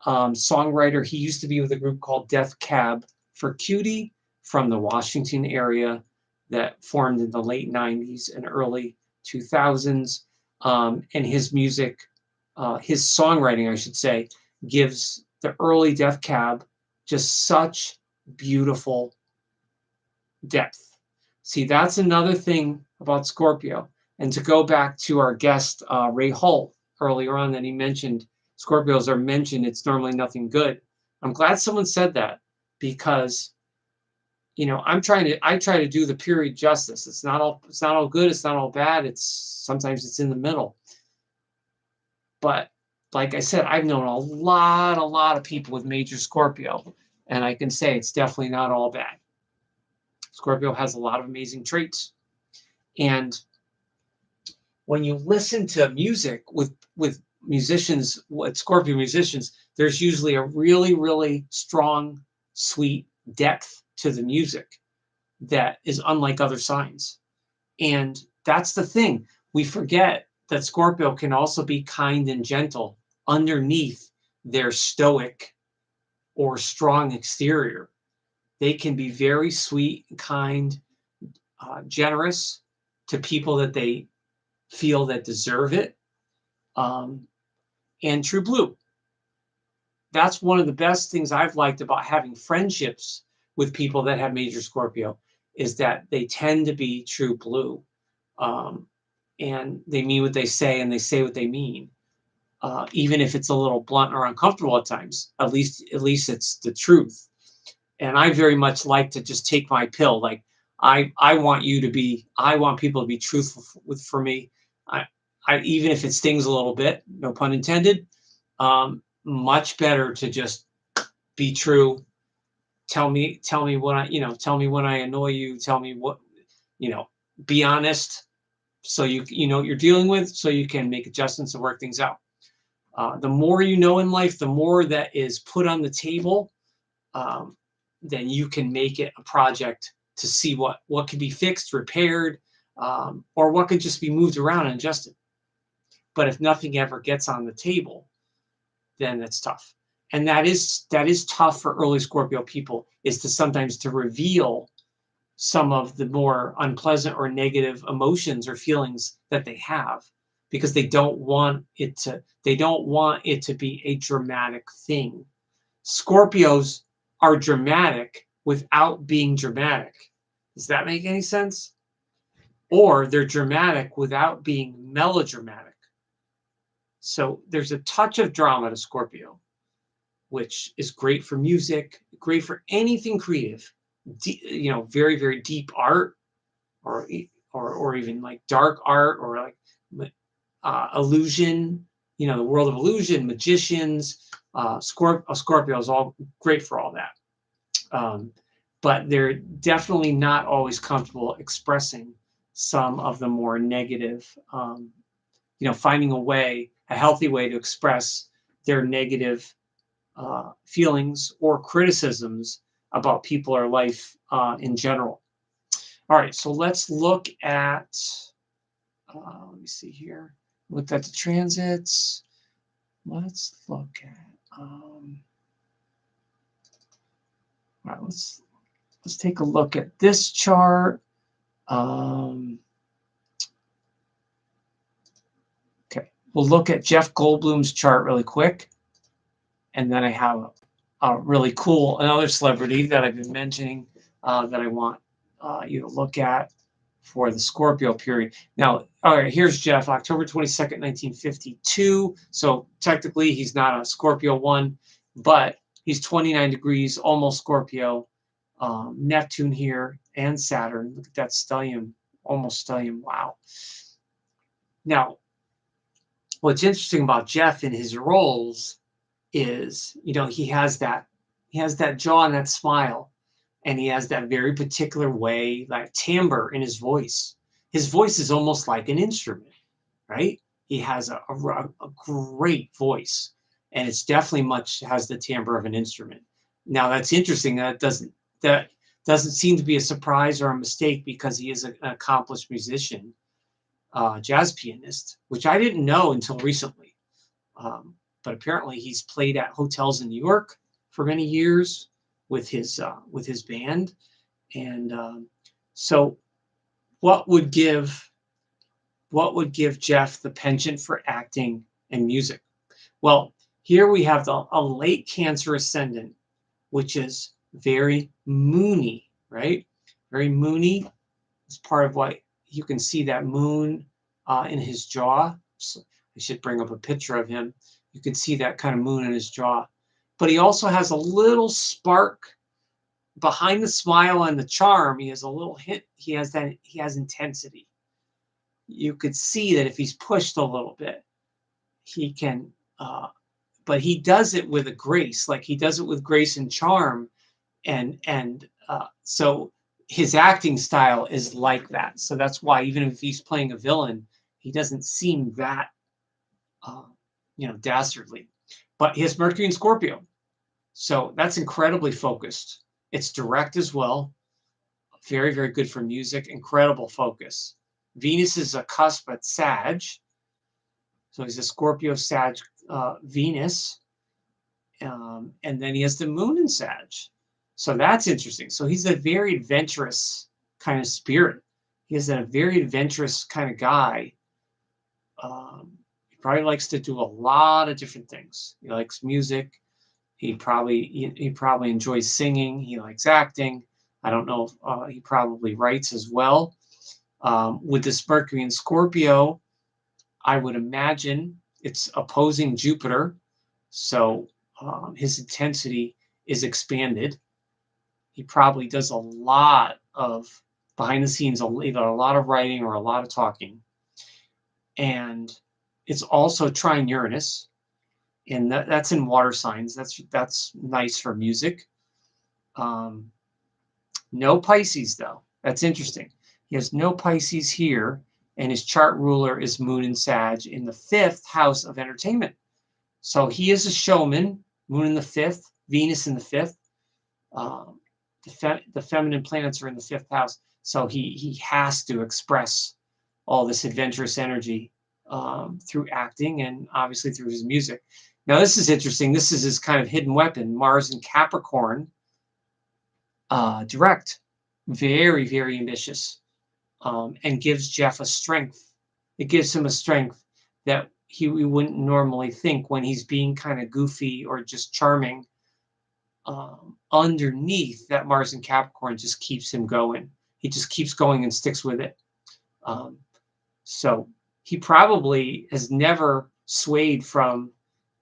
songwriter. He used to be with a group called Death Cab for Cutie from the Washington area that formed in the late 90s and early 2000s. And his music, his songwriting, I should say, gives the early death cab just such beautiful depth. See, that's another thing about Scorpio. And to go back to our guest, Ray Hull, earlier on, that he mentioned Scorpios are mentioned, it's normally nothing good. I'm glad someone said that, because I try to do the period justice. It's not all good, it's not all bad. Sometimes it's in the middle. But like I said, I've known a lot of people with major Scorpio, and I can say it's definitely not all bad. Scorpio has a lot of amazing traits. And when you listen to music with musicians, with Scorpio musicians, there's usually a really strong, sweet depth to the music that is unlike other signs. And that's the thing. We forget that Scorpio can also be kind and gentle underneath their stoic or strong exterior. They can be very sweet, kind, generous to people that they feel that deserve it, and true blue. That's one of the best things I've liked about having friendships with people that have major Scorpio, is that they tend to be true blue, and they mean what they say, and they say what they mean, even if it's a little blunt or uncomfortable at times. At least it's the truth. And I very much like to just take my pill. Like, I want people to be truthful for me. I even if it stings a little bit, no pun intended, much better to just be true. Tell me when I annoy you. Tell me what, be honest, so you know what you're dealing with, so you can make adjustments and work things out. The more you know in life, the more that is put on the table, then you can make it a project to see what can be fixed, repaired, or what could just be moved around and adjusted. But if nothing ever gets on the table, then that's tough. And that is tough for early Scorpio people, is to sometimes to reveal some of the more unpleasant or negative emotions or feelings that they have, because they don't want it to be a dramatic thing. Scorpios are dramatic without being dramatic. Does that make any sense? Or they're dramatic without being melodramatic. So there's a touch of drama to Scorpio, which is great for music, great for anything creative. Very, very deep art, or even like dark art, or like illusion. The world of illusion, magicians. Scorpio is all great for all that. But they're definitely not always comfortable expressing some of the more negative. Finding a healthy way to express their negative feelings or criticisms about people or life in general. All right, so let's look at, let me see here. Looked at the transits. Let's look at, all right, let's take a look at this chart. Okay, we'll look at Jeff Goldblum's chart really quick. And then I have really cool, another celebrity that I've been mentioning that I want you to look at for the Scorpio period. Now, all right, here's Jeff, October 22nd, 1952. So technically he's not a Scorpio one, but he's 29 degrees, almost Scorpio. Neptune here and Saturn. Look at that stellium, almost stellium. Wow. Now, what's interesting about Jeff in his roles is, he has that jaw and that smile, and he has that very particular way, like timbre in his voice. His voice is almost like an instrument, right? He has a great voice, and it's definitely has the timbre of an instrument. Now that's interesting. That doesn't seem to be a surprise or a mistake, because he is an accomplished musician, jazz pianist, which I didn't know until recently. But apparently he's played at hotels in New York for many years with his band. And so what would give Jeff the penchant for acting and music? Well, Here we have a late Cancer ascendant, which is very moony, right? Very moony. It's part of what you can see that moon in his jaw. So I should bring up a picture of him. You can see that kind of moon in his jaw. But he also has a little spark behind the smile and the charm. He has a little hint. He has intensity. You could see that if he's pushed a little bit, he can, but he does it with a grace, like he does it with grace and charm. And so his acting style is like that. So that's why even if he's playing a villain, he doesn't seem that, dastardly. But he has Mercury in Scorpio. So that's incredibly focused. It's direct as well. Very, very good for music. Incredible focus. Venus is a cusp at Sag. So he's a Scorpio Sag Venus. And then he has the moon in Sag. So that's interesting. So he's a very adventurous kind of spirit. He is a very adventurous kind of guy. He probably likes to do a lot of different things. He likes music. He probably enjoys singing. He likes acting. I don't know if he probably writes as well. With this Mercury in Scorpio, I would imagine it's opposing Jupiter. So his intensity is expanded. He probably does a lot of behind the scenes, either a lot of writing or a lot of talking. And it's also trine Uranus. And that's in water signs. That's nice for music. No Pisces, though. That's interesting. He has no Pisces here, and his chart ruler is Moon in Sag in the 5th house of entertainment. So he is a showman. Moon in the 5th, Venus in the 5th. The feminine planets are in the 5th house. So he has to express all this adventurous energy through acting and obviously through his music. Now, this is interesting. This is his kind of hidden weapon, Mars in Capricorn, direct, very, very ambitious, and gives Jeff a strength. It gives him a strength that we wouldn't normally think when he's being kind of goofy or just charming. Underneath that Mars in Capricorn just keeps him going. He just keeps going and sticks with it. So he probably has never swayed from,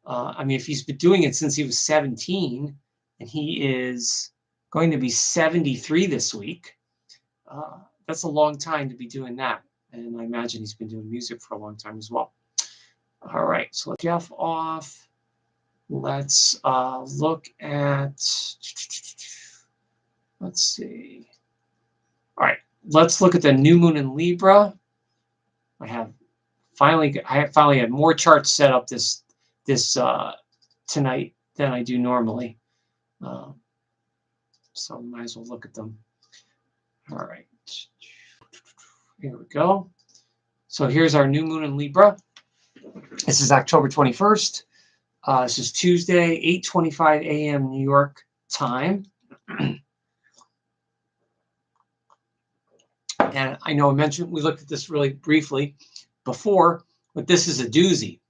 if he's been doing it since he was 17 and he is going to be 73 this week, that's a long time to be doing that. And I imagine he's been doing music for a long time as well. All right, so let's Jeff off. Let's look at, let's see. All right, let's look at the new moon in Libra. I finally had more charts set up this tonight than I do normally. So might as well look at them. All right, here we go. So here's our new moon in Libra. This is October 21st. This is Tuesday, 8:25 a.m. New York time. And I know we looked at this really briefly before, but this is a doozy.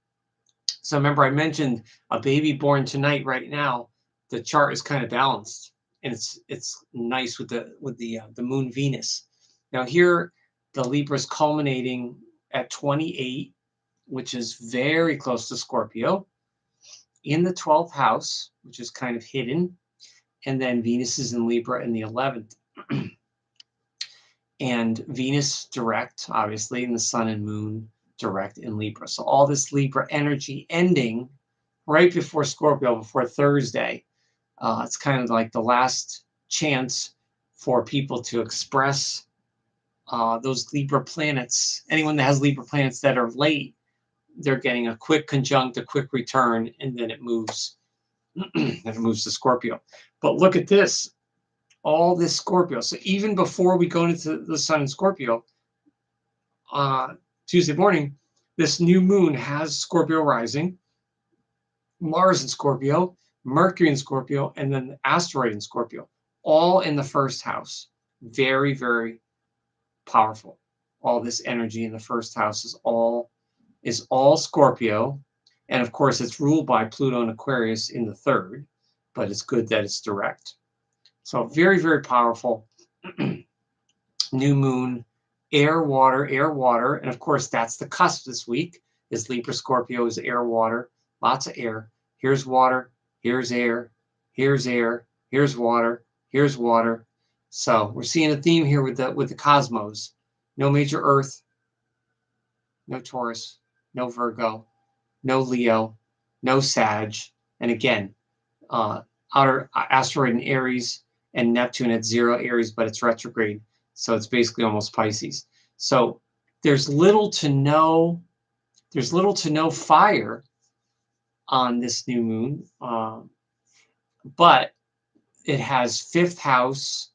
So remember I mentioned a baby born tonight. Right now, the chart is kind of balanced, and it's nice with the moon Venus. Now here, the Libra is culminating at 28, which is very close to Scorpio, in the 12th house, which is kind of hidden, and then Venus is in Libra in the 11th. And Venus direct, obviously, and the sun and moon direct in Libra. So all this Libra energy ending right before Scorpio, before Thursday. It's kind of like the last chance for people to express those Libra planets. Anyone that has Libra planets that are late, they're getting a quick conjunct, a quick return, and then it moves. Then it moves to Scorpio. But look at this. All this Scorpio. So even before we go into the sun in Scorpio, Tuesday morning, this new moon has Scorpio rising, Mars in Scorpio, Mercury in Scorpio, and then the asteroid in Scorpio, all in the 1st house. Very, very powerful. All this energy in the 1st house is all Scorpio. And of course, it's ruled by Pluto and Aquarius in the third, but it's good that it's direct. So very, very powerful. New moon, air, water, air, water. And of course, that's the cusp this week is Libra, Scorpio is air, water, lots of air. Here's water, here's air, here's air, here's water, here's water. So we're seeing a theme here with the cosmos. No major Earth, no Taurus, no Virgo, no Leo, no Sag. And again, outer asteroid in Aries and Neptune at 0 Aries, but it's retrograde. So it's basically almost Pisces. So there's little to no fire on this new moon, but it has 5th house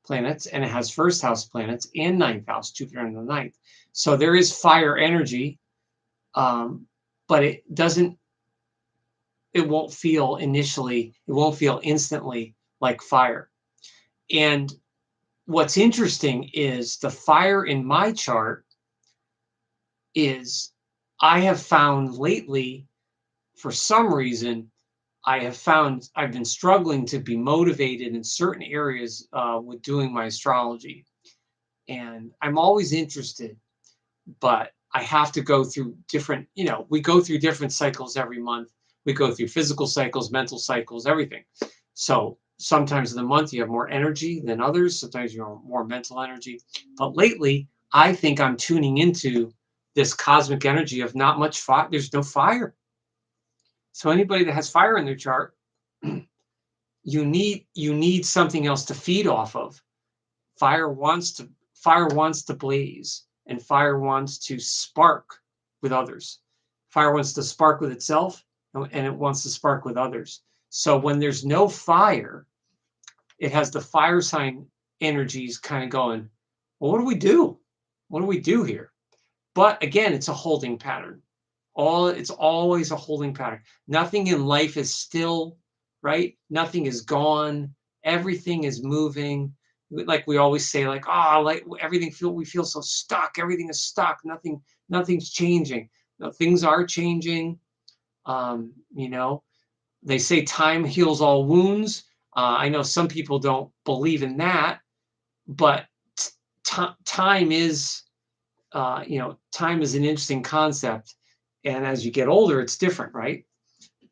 planets and it has 1st house planets and 9th house, Jupiter in the 9th. So there is fire energy, but it won't feel instantly like fire. And what's interesting is the fire in my chart is I have found lately, for some reason, I've been struggling to be motivated in certain areas with doing my astrology. And I'm always interested, but I have to go through different, we go through different cycles every month. We go through physical cycles, mental cycles, everything. So sometimes in the month you have more energy than others. Sometimes you have more mental energy. But lately, I think I'm tuning into this cosmic energy of not much fire. There's no fire. So anybody that has fire in their chart, you need something else to feed off of. Fire wants to blaze, and fire wants to spark with others. Fire wants to spark with itself, and it wants to spark with others. So when there's no fire, it has the fire sign energies kind of going, well, what do we do? What do we do here? But again, it's a holding pattern. It's always a holding pattern. Nothing in life is still, right? Nothing is gone. Everything is moving. Like we always say, like, like we feel so stuck. Everything is stuck. Nothing's changing. No, things are changing. They say time heals all wounds. I know some people don't believe in that, but time is, time is an interesting concept. And as you get older, it's different, right?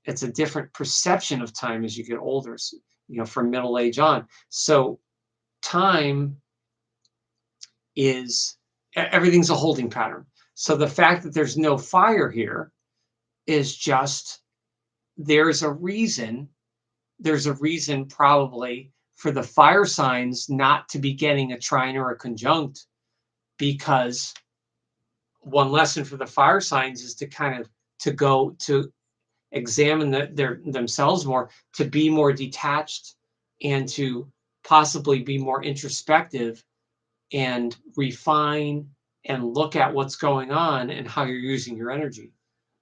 It's a different perception of time as you get older, from middle age on. So time is, everything's a holding pattern. So the fact that there's no fire here is just, there's a reason probably for the fire signs not to be getting a trine or a conjunct, because one lesson for the fire signs is to go to examine themselves more, to be more detached, and to possibly be more introspective and refine and look at what's going on and how you're using your energy.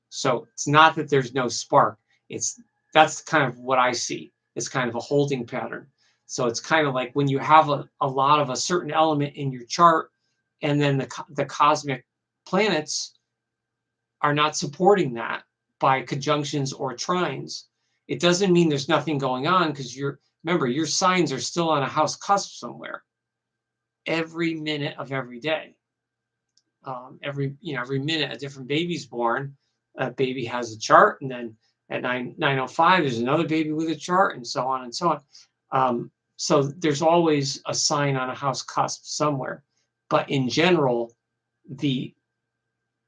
So it's not that there's no spark. That's kind of what I see. It's kind of a holding pattern. So it's kind of like when you have a lot of a certain element in your chart, and then the cosmic planets are not supporting that by conjunctions or trines. It doesn't mean there's nothing going on, because remember, your signs are still on a house cusp somewhere every minute of every day. Every minute a different baby's born. A baby has a chart, and then at 9:05 there's another baby with a chart, and so on and so on. So there's always a sign on a house cusp somewhere. But in general, the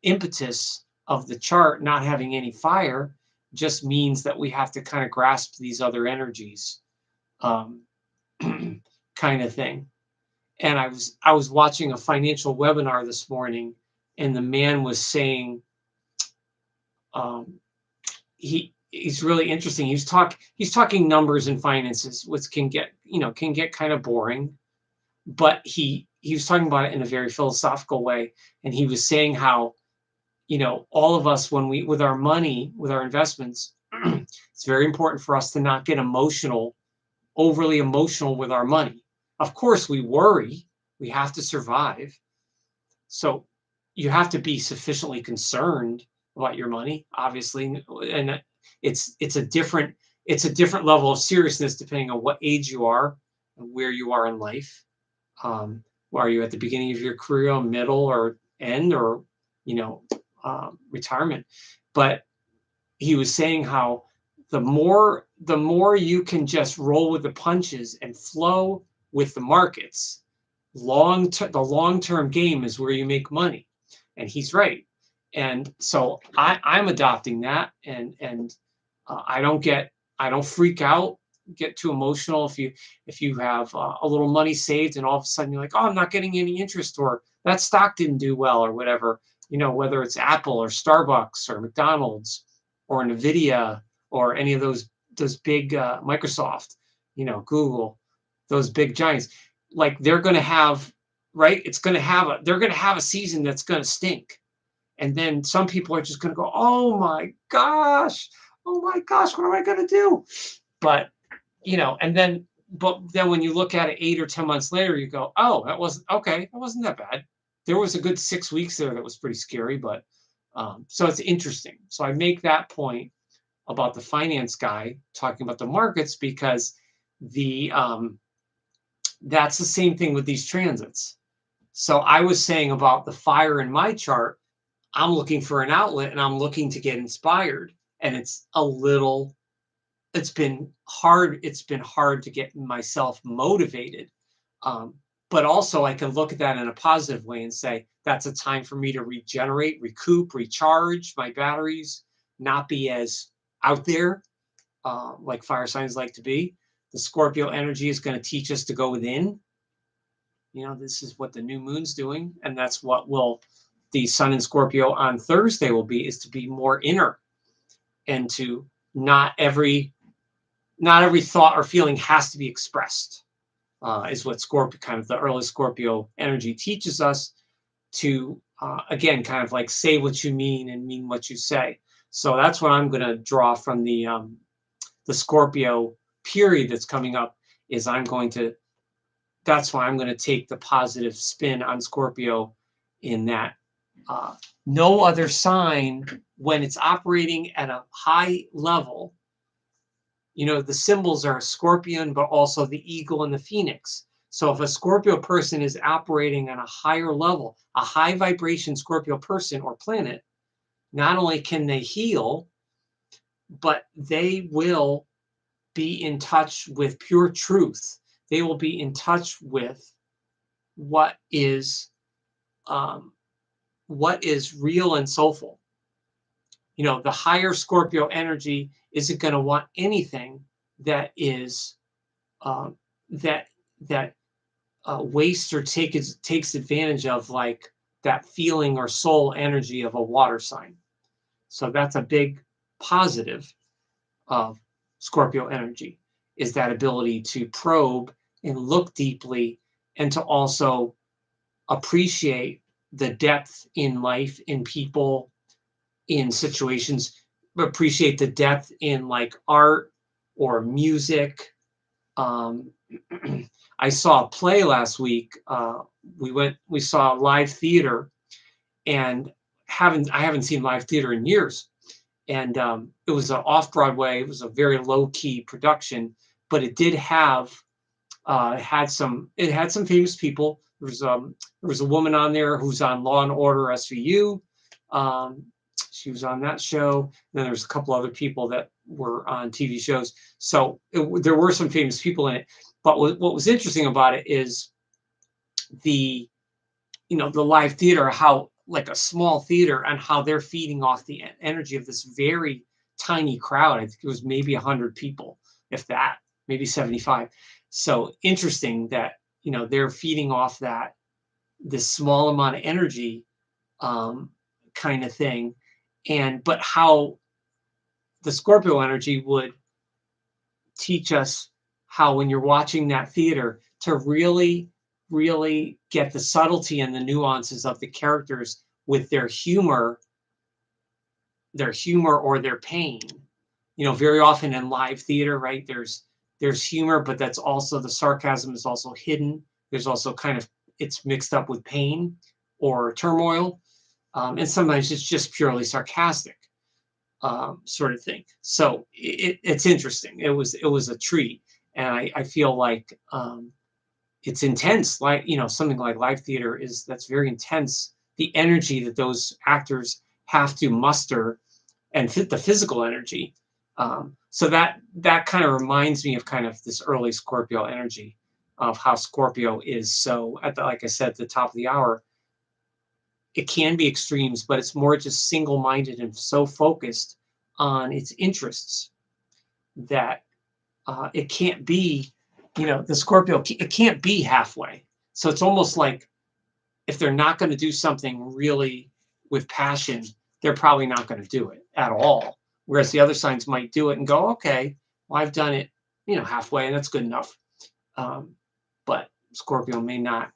impetus of the chart not having any fire just means that we have to kind of grasp these other energies, kind of thing. And I was watching a financial webinar this morning, and the man was saying, he's really interesting. He's talking numbers and finances, which can get kind of boring, but he was talking about it in a very philosophical way. And he was saying how, all of us, with our money, with our investments, it's very important for us to not get overly emotional with our money. Of course, we worry. We have to survive. So you have to be sufficiently concerned about your money, obviously, and it's a different level of seriousness depending on what age you are and where you are in life. Um, are you at the beginning of your career, middle, or end, or you know, retirement? But he was saying how the more you can just roll with the punches and flow with the markets, the long-term game is where you make money. And he's right. And so I'm adopting that, and I don't freak out, get too emotional if you have a little money saved and all of a sudden you're like, oh, I'm not getting any interest, or that stock didn't do well, or whatever. You know, whether it's Apple or Starbucks or McDonald's or Nvidia or any of those big Microsoft, you know, Google, those big giants, like they're going to have, right? They're going to have a season that's going to stink. And then some people are just going to go, oh my gosh, what am I going to do? But, you know, but then when you look at it 8 or 10 months later, you go, oh, that wasn't that bad. There was a good 6 weeks there that was pretty scary, but so it's interesting. So I make that point about the finance guy talking about the markets because the that's the same thing with these transits. So I was saying about the fire in my chart, I'm looking for an outlet and I'm looking to get inspired. And it's been hard. It's been hard to get myself motivated. But also I can look at that in a positive way and say, that's a time for me to regenerate, recoup, recharge my batteries, not be as out there like fire signs like to be. The Scorpio energy is going to teach us to go within. You know, this is what the new moon's doing, and that's what the sun in Scorpio on Thursday will be, is to be more inner, and to not every thought or feeling has to be expressed, is what Scorpio, kind of the early Scorpio energy teaches us to, again, kind of like say what you mean and mean what you say. So that's what I'm going to draw from the Scorpio period that's coming up, is that's why I'm going to take the positive spin on Scorpio, in that no other sign, when it's operating at a high level, you know, the symbols are scorpion, but also the eagle and the phoenix. So if a Scorpio person is operating on a higher level, a high vibration Scorpio person or planet, not only can they heal, but they will be in touch with pure truth. They will be in touch with what is real and soulful. You know, the higher Scorpio energy isn't going to want anything that is that wastes or takes advantage of, like, that feeling or soul energy of a water sign. So that's a big positive of Scorpio energy, is that ability to probe and look deeply, and to also appreciate the depth in life, in people, in situations, appreciate the depth in like art or music. I saw a play last week. We saw live theater, and I haven't seen live theater in years. And it was off Broadway. It was a very low key production, but it did have it had some famous people. There was a woman on there who's on Law and Order SVU. She was on that show. And then there's a couple other people that were on TV shows. So there were some famous people in it. But what was interesting about it is the live theater, how, like a small theater, and how they're feeding off the energy of this very tiny crowd. I think it was maybe 100 people, if that, maybe 75. So interesting that, they're feeding off this small amount of energy, kind of thing. But how the Scorpio energy would teach us how, when you're watching that theater, to really, really get the subtlety and the nuances of the characters with their humor or their pain. Very often in live theater, right, there's humor, but that's also, the sarcasm is also hidden. There's also it's mixed up with pain or turmoil. And sometimes it's just purely sarcastic, sort of thing. So it's interesting. It was a treat, and I feel like it's intense. Like, something like live theater that's very intense. The energy that those actors have to muster, and fit the physical energy. So that kind of reminds me of kind of this early Scorpio energy, of how Scorpio is so, like I said, at the top of the hour. It can be extremes, but it's more just single-minded and so focused on its interests that it can't be, the Scorpio, it can't be halfway. So it's almost like, if they're not going to do something really with passion, they're probably not going to do it at all. Whereas the other signs might do it and go, okay, well, I've done it, halfway, and that's good enough. But Scorpio may not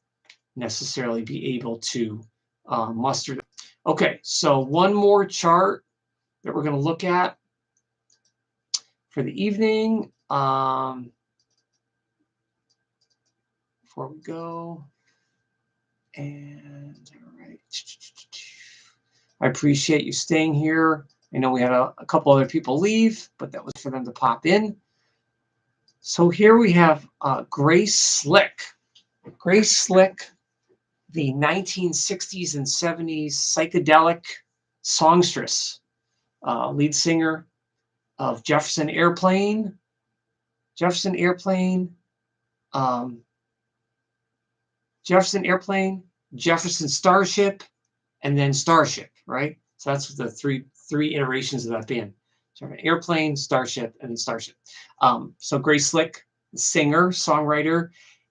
necessarily be able to muster. Okay, so one more chart that we're going to look at for the evening. Before we go. And all right. I appreciate you staying here. I know we had a couple other people leave, but that was for them to pop in. So here we have Grace Slick. Grace Slick, the 1960s and 70s psychedelic songstress, lead singer of Jefferson Airplane, Jefferson Airplane, Starship, and then Starship, right? So that's the three iterations of that band. So Airplane, Starship, and then Starship. So Grace Slick, singer, songwriter,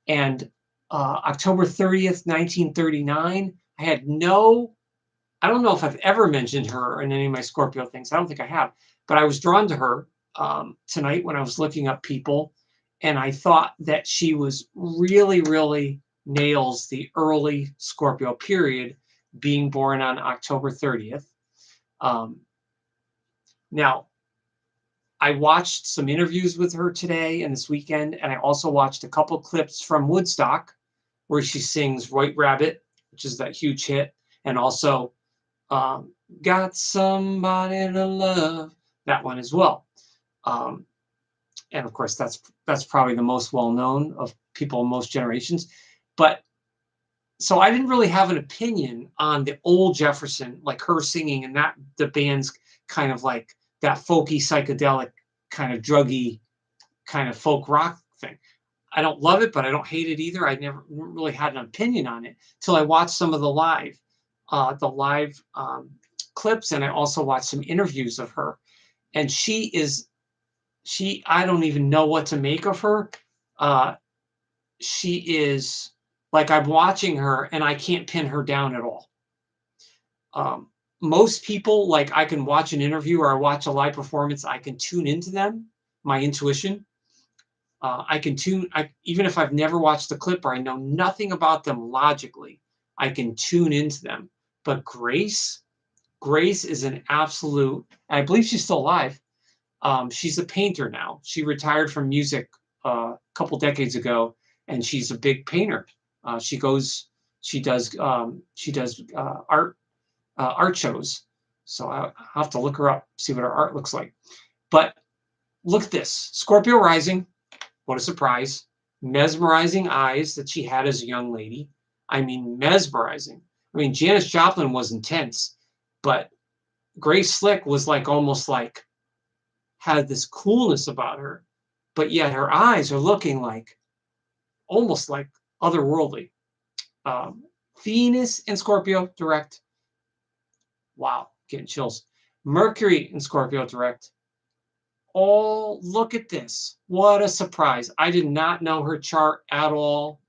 and October 30th, 1939. I don't know if I've ever mentioned her in any of my Scorpio things. I don't think I have, but I was drawn to her tonight when I was looking up people, and I thought that she was really, really nails the early Scorpio period, being born on October 30th. Now, I watched some interviews with her today and this weekend, and I also watched a couple clips from Woodstock where she sings White Rabbit, which is that huge hit, and also Got Somebody to Love, that one as well. And of course, that's probably the most well-known of people in most generations. But so I didn't really have an opinion on the old Jefferson, like her singing, and that the band's kind of like that folky, psychedelic, kind of druggy, kind of folk rock thing. I don't love it, but I don't hate it either. I never really had an opinion on it till I watched some of the live clips, and I also watched some interviews of her. And I don't even know what to make of her. She is like, I'm watching her and I can't pin her down at all. Most people, like, I can watch an interview or I watch a live performance, I can tune into them, my intuition. Even if I've never watched the clip or I know nothing about them logically, I can tune into them. But Grace is an absolute, I believe she's still alive. She's a painter now. She retired from music a couple decades ago, and she's a big painter. She does art shows. So I'll have to look her up, see what her art looks like. But look at this, Scorpio rising. What a surprise. Mesmerizing eyes that she had as a young lady. I mean, mesmerizing. I mean, Janis Joplin was intense, but Grace Slick was like, almost like, had this coolness about her, but yet her eyes are looking like, almost like otherworldly. Venus in Scorpio direct. Wow, getting chills. Mercury in Scorpio direct. Oh, look at this. What a surprise. I did not know her chart at all.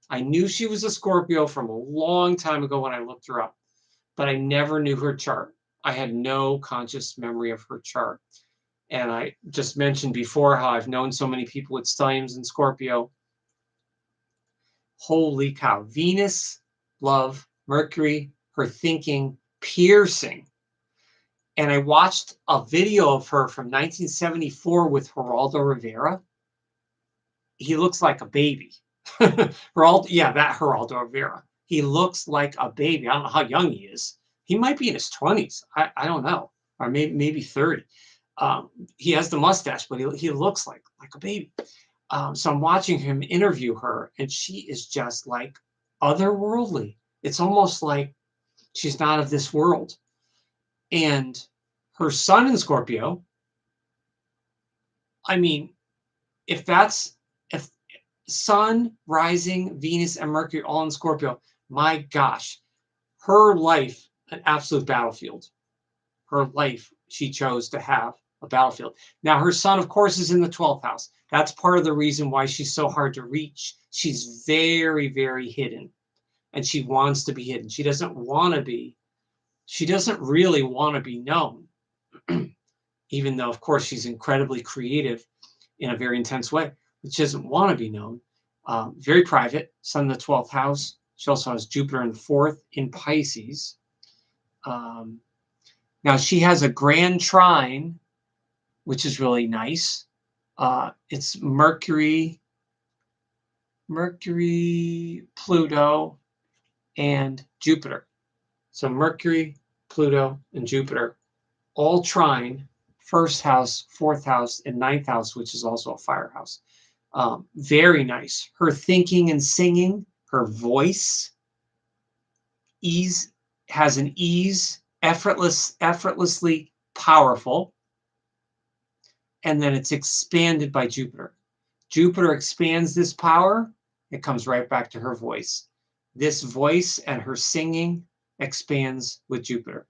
I knew she was a Scorpio from a long time ago when I looked her up, but I never knew her chart. I had no conscious memory of her chart. And I just mentioned before how I've known so many people with stelliums in Scorpio. Holy cow. Venus, love, Mercury, her thinking, piercing. And I watched a video of her from 1974 with Geraldo Rivera. He looks like a baby. Geraldo Rivera. He looks like a baby. I don't know how young he is, He might be in his 20s. I don't know, or maybe 30. He has the mustache, but he looks like a baby. So I'm watching him interview her, and she is just like otherworldly. It's almost like she's not of this world. And her sun in Scorpio, I mean, if Sun, rising, Venus, and Mercury all in Scorpio, my gosh, her life, an absolute battlefield. Her life, she chose to have a battlefield. Now, her sun, of course, is in the 12th house. That's part of the reason why she's so hard to reach. She's very, very hidden, and she wants to be hidden. She doesn't really want to be known, even though, of course, she's incredibly creative in a very intense way. But she doesn't want to be known. Very private, sun in the 12th house. She also has Jupiter in the 4th in Pisces. Now, she has a grand trine, which is really nice. It's Mercury, Pluto, and Jupiter. So Mercury, Pluto, and Jupiter all trine, 1st house, 4th house, and 9th house, which is also a fire house. Very nice. Her thinking and singing, her voice, has an ease, effortlessly powerful. And then it's expanded by Jupiter. Jupiter expands this power. It comes right back to her voice. This voice and her singing expands with Jupiter.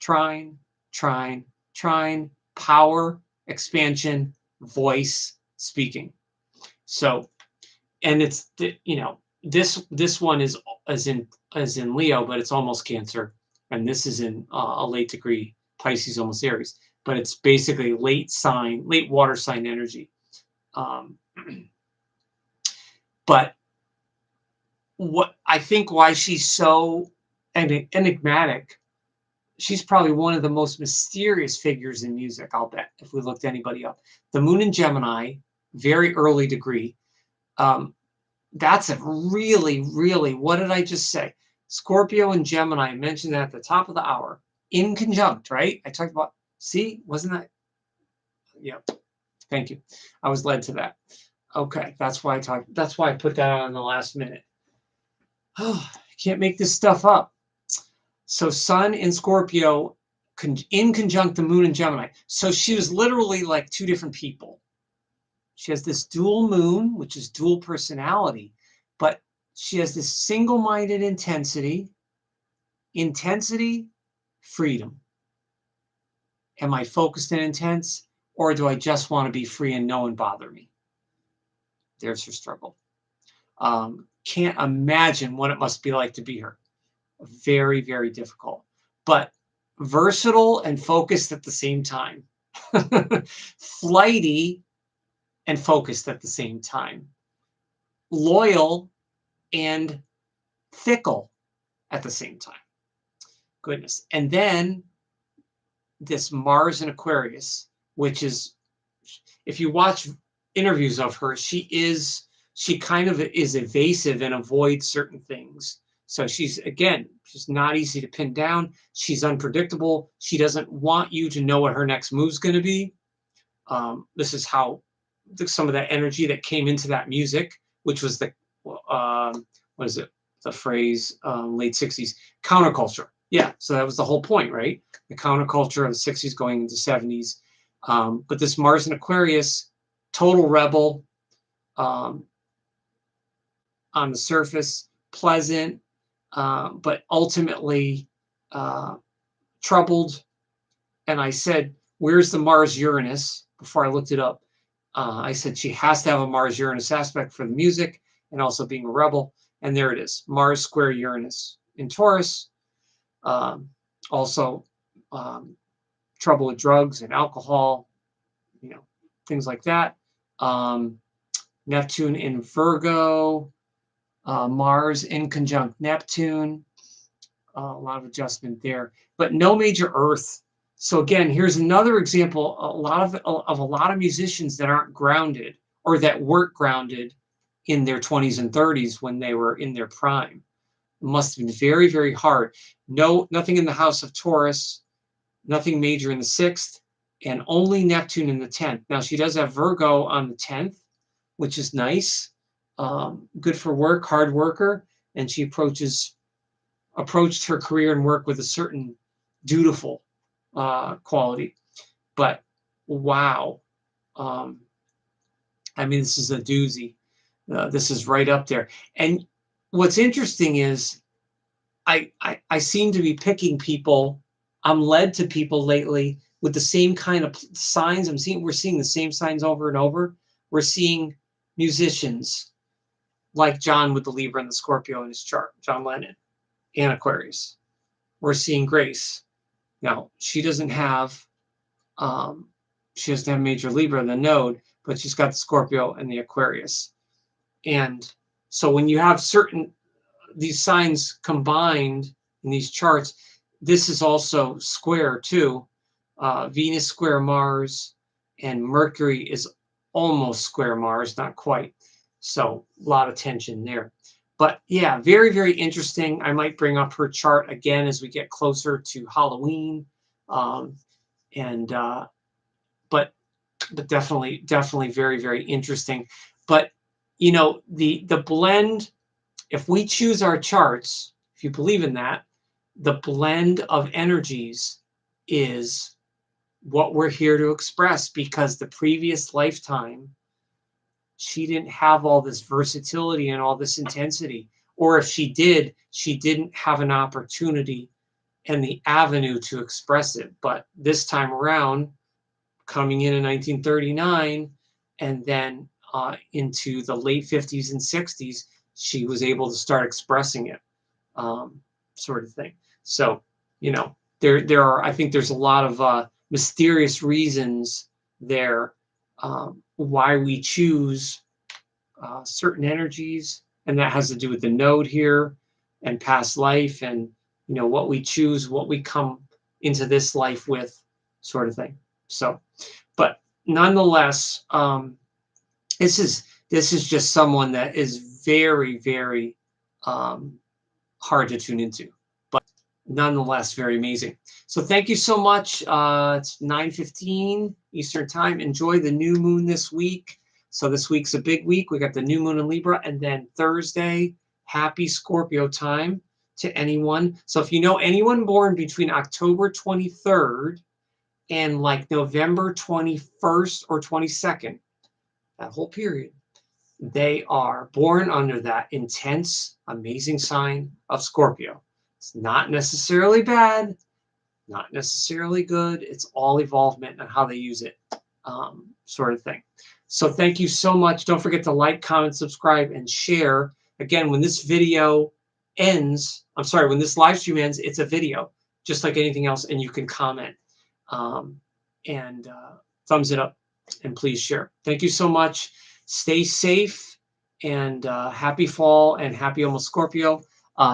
Trine, trine, trine, power, expansion, voice, speaking. So, and it's, this one is in Leo, but it's almost Cancer. And this is in a late degree, Pisces, almost Aries. But it's basically late water sign energy. But what I think why she's so enigmatic, she's probably one of the most mysterious figures in music, I'll bet, if we looked anybody up. The moon in Gemini, very early degree. That's a really, really, what did I just say? Scorpio and Gemini, I mentioned that at the top of the hour, in conjunct, right? I talked about, see, wasn't that? Yep. Thank you. I was led to that. Okay, that's why I put that on the last minute. Oh, I can't make this stuff up. So Sun in Scorpio in conjunct the moon in Gemini. So she was literally like two different people. She has this dual moon, which is dual personality, but she has this single-minded intensity, freedom. Am I focused and intense, or do I just want to be free and no one bother me? There's her struggle. Can't imagine what it must be like to be her. Very, very difficult, but versatile and focused at the same time. Flighty and focused at the same time. Loyal and fickle at the same time. Goodness. And then this Mars in Aquarius, which is, if you watch interviews of her, she kind of is evasive and avoids certain things. So she's not easy to pin down. She's unpredictable. She doesn't want you to know what her next move's going to be. This is how some of that energy that came into that music, which was the phrase late 60s, counterculture. Yeah, so that was the whole point, right? The counterculture of the 60s going into 70s. But this Mars in Aquarius, total rebel, on the surface, pleasant, but ultimately troubled. And I said, where's the Mars-Uranus? Before I looked it up, I said she has to have a Mars-Uranus aspect for the music and also being a rebel. And there it is, Mars square Uranus in Taurus. Also trouble with drugs and alcohol, things like that. Neptune in Virgo, Mars in conjunct Neptune, a lot of adjustment there, but no major Earth. So again, here's another example, a lot of musicians that aren't grounded or that weren't grounded in their 20s and 30s when they were in their prime. must have been very, very hard. No, nothing in the house of Taurus, nothing major in the 6th, and only Neptune in the 10th. Now, she does have Virgo on the 10th, which is nice. Good for work, hard worker, and she approached her career and work with a certain dutiful quality. But wow, I mean, this is a doozy. This is right up there. And what's interesting is I seem to be picking people. I'm led to people lately with the same kind of signs. We're seeing the same signs over and over. We're seeing musicians like John with the Libra and the Scorpio in his chart, John Lennon, and Aquarius. We're seeing Grace. Now, she doesn't have major Libra in the node, but she's got the Scorpio and the Aquarius. And so when you have these signs combined in these charts, this is also square too. Venus square Mars, and Mercury is almost square Mars, not quite. So a lot of tension there. But yeah, very, very interesting. I might bring up her chart again as we get closer to Halloween. But definitely very, very interesting. But the blend, if we choose our charts, if you believe in that, the blend of energies is what we're here to express, because the previous lifetime, she didn't have all this versatility and all this intensity. Or if she did, she didn't have an opportunity and the avenue to express it. But this time around, coming in 1939 and then into the late 50s and 60s, she was able to start expressing it, sort of thing. So, there are, I think there's a lot of mysterious reasons there why we choose certain energies, and that has to do with the node here and past life, and what we choose, what we come into this life with, sort of thing. So, but nonetheless, this is just someone that is very, very hard to tune into, but nonetheless very amazing. So thank you so much. It's 9:15 Eastern time. Enjoy the new moon this week. So this week's a big week. We got the new moon in Libra, and then Thursday, happy Scorpio time to anyone. So if you know anyone born between October 23rd and like November 21st or 22nd, that whole period, they are born under that intense, amazing sign of Scorpio. It's not necessarily bad, not necessarily good. It's all evolvement and how they use it, sort of thing. So thank you so much. Don't forget to like, comment, subscribe, and share. Again, when this video ends, when this live stream ends, it's a video, just like anything else, and you can comment and thumbs it up, and please share. Thank you so much. Stay safe, and happy fall, and happy almost Scorpio.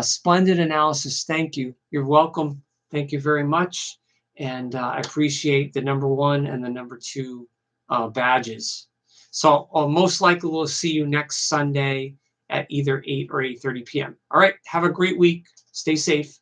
Splendid analysis. Thank you. You're welcome. Thank you very much. And I appreciate the number 1 and the number 2 badges. So most likely we'll see you next Sunday at either 8 or 8:30 p.m. All right. Have a great week. Stay safe.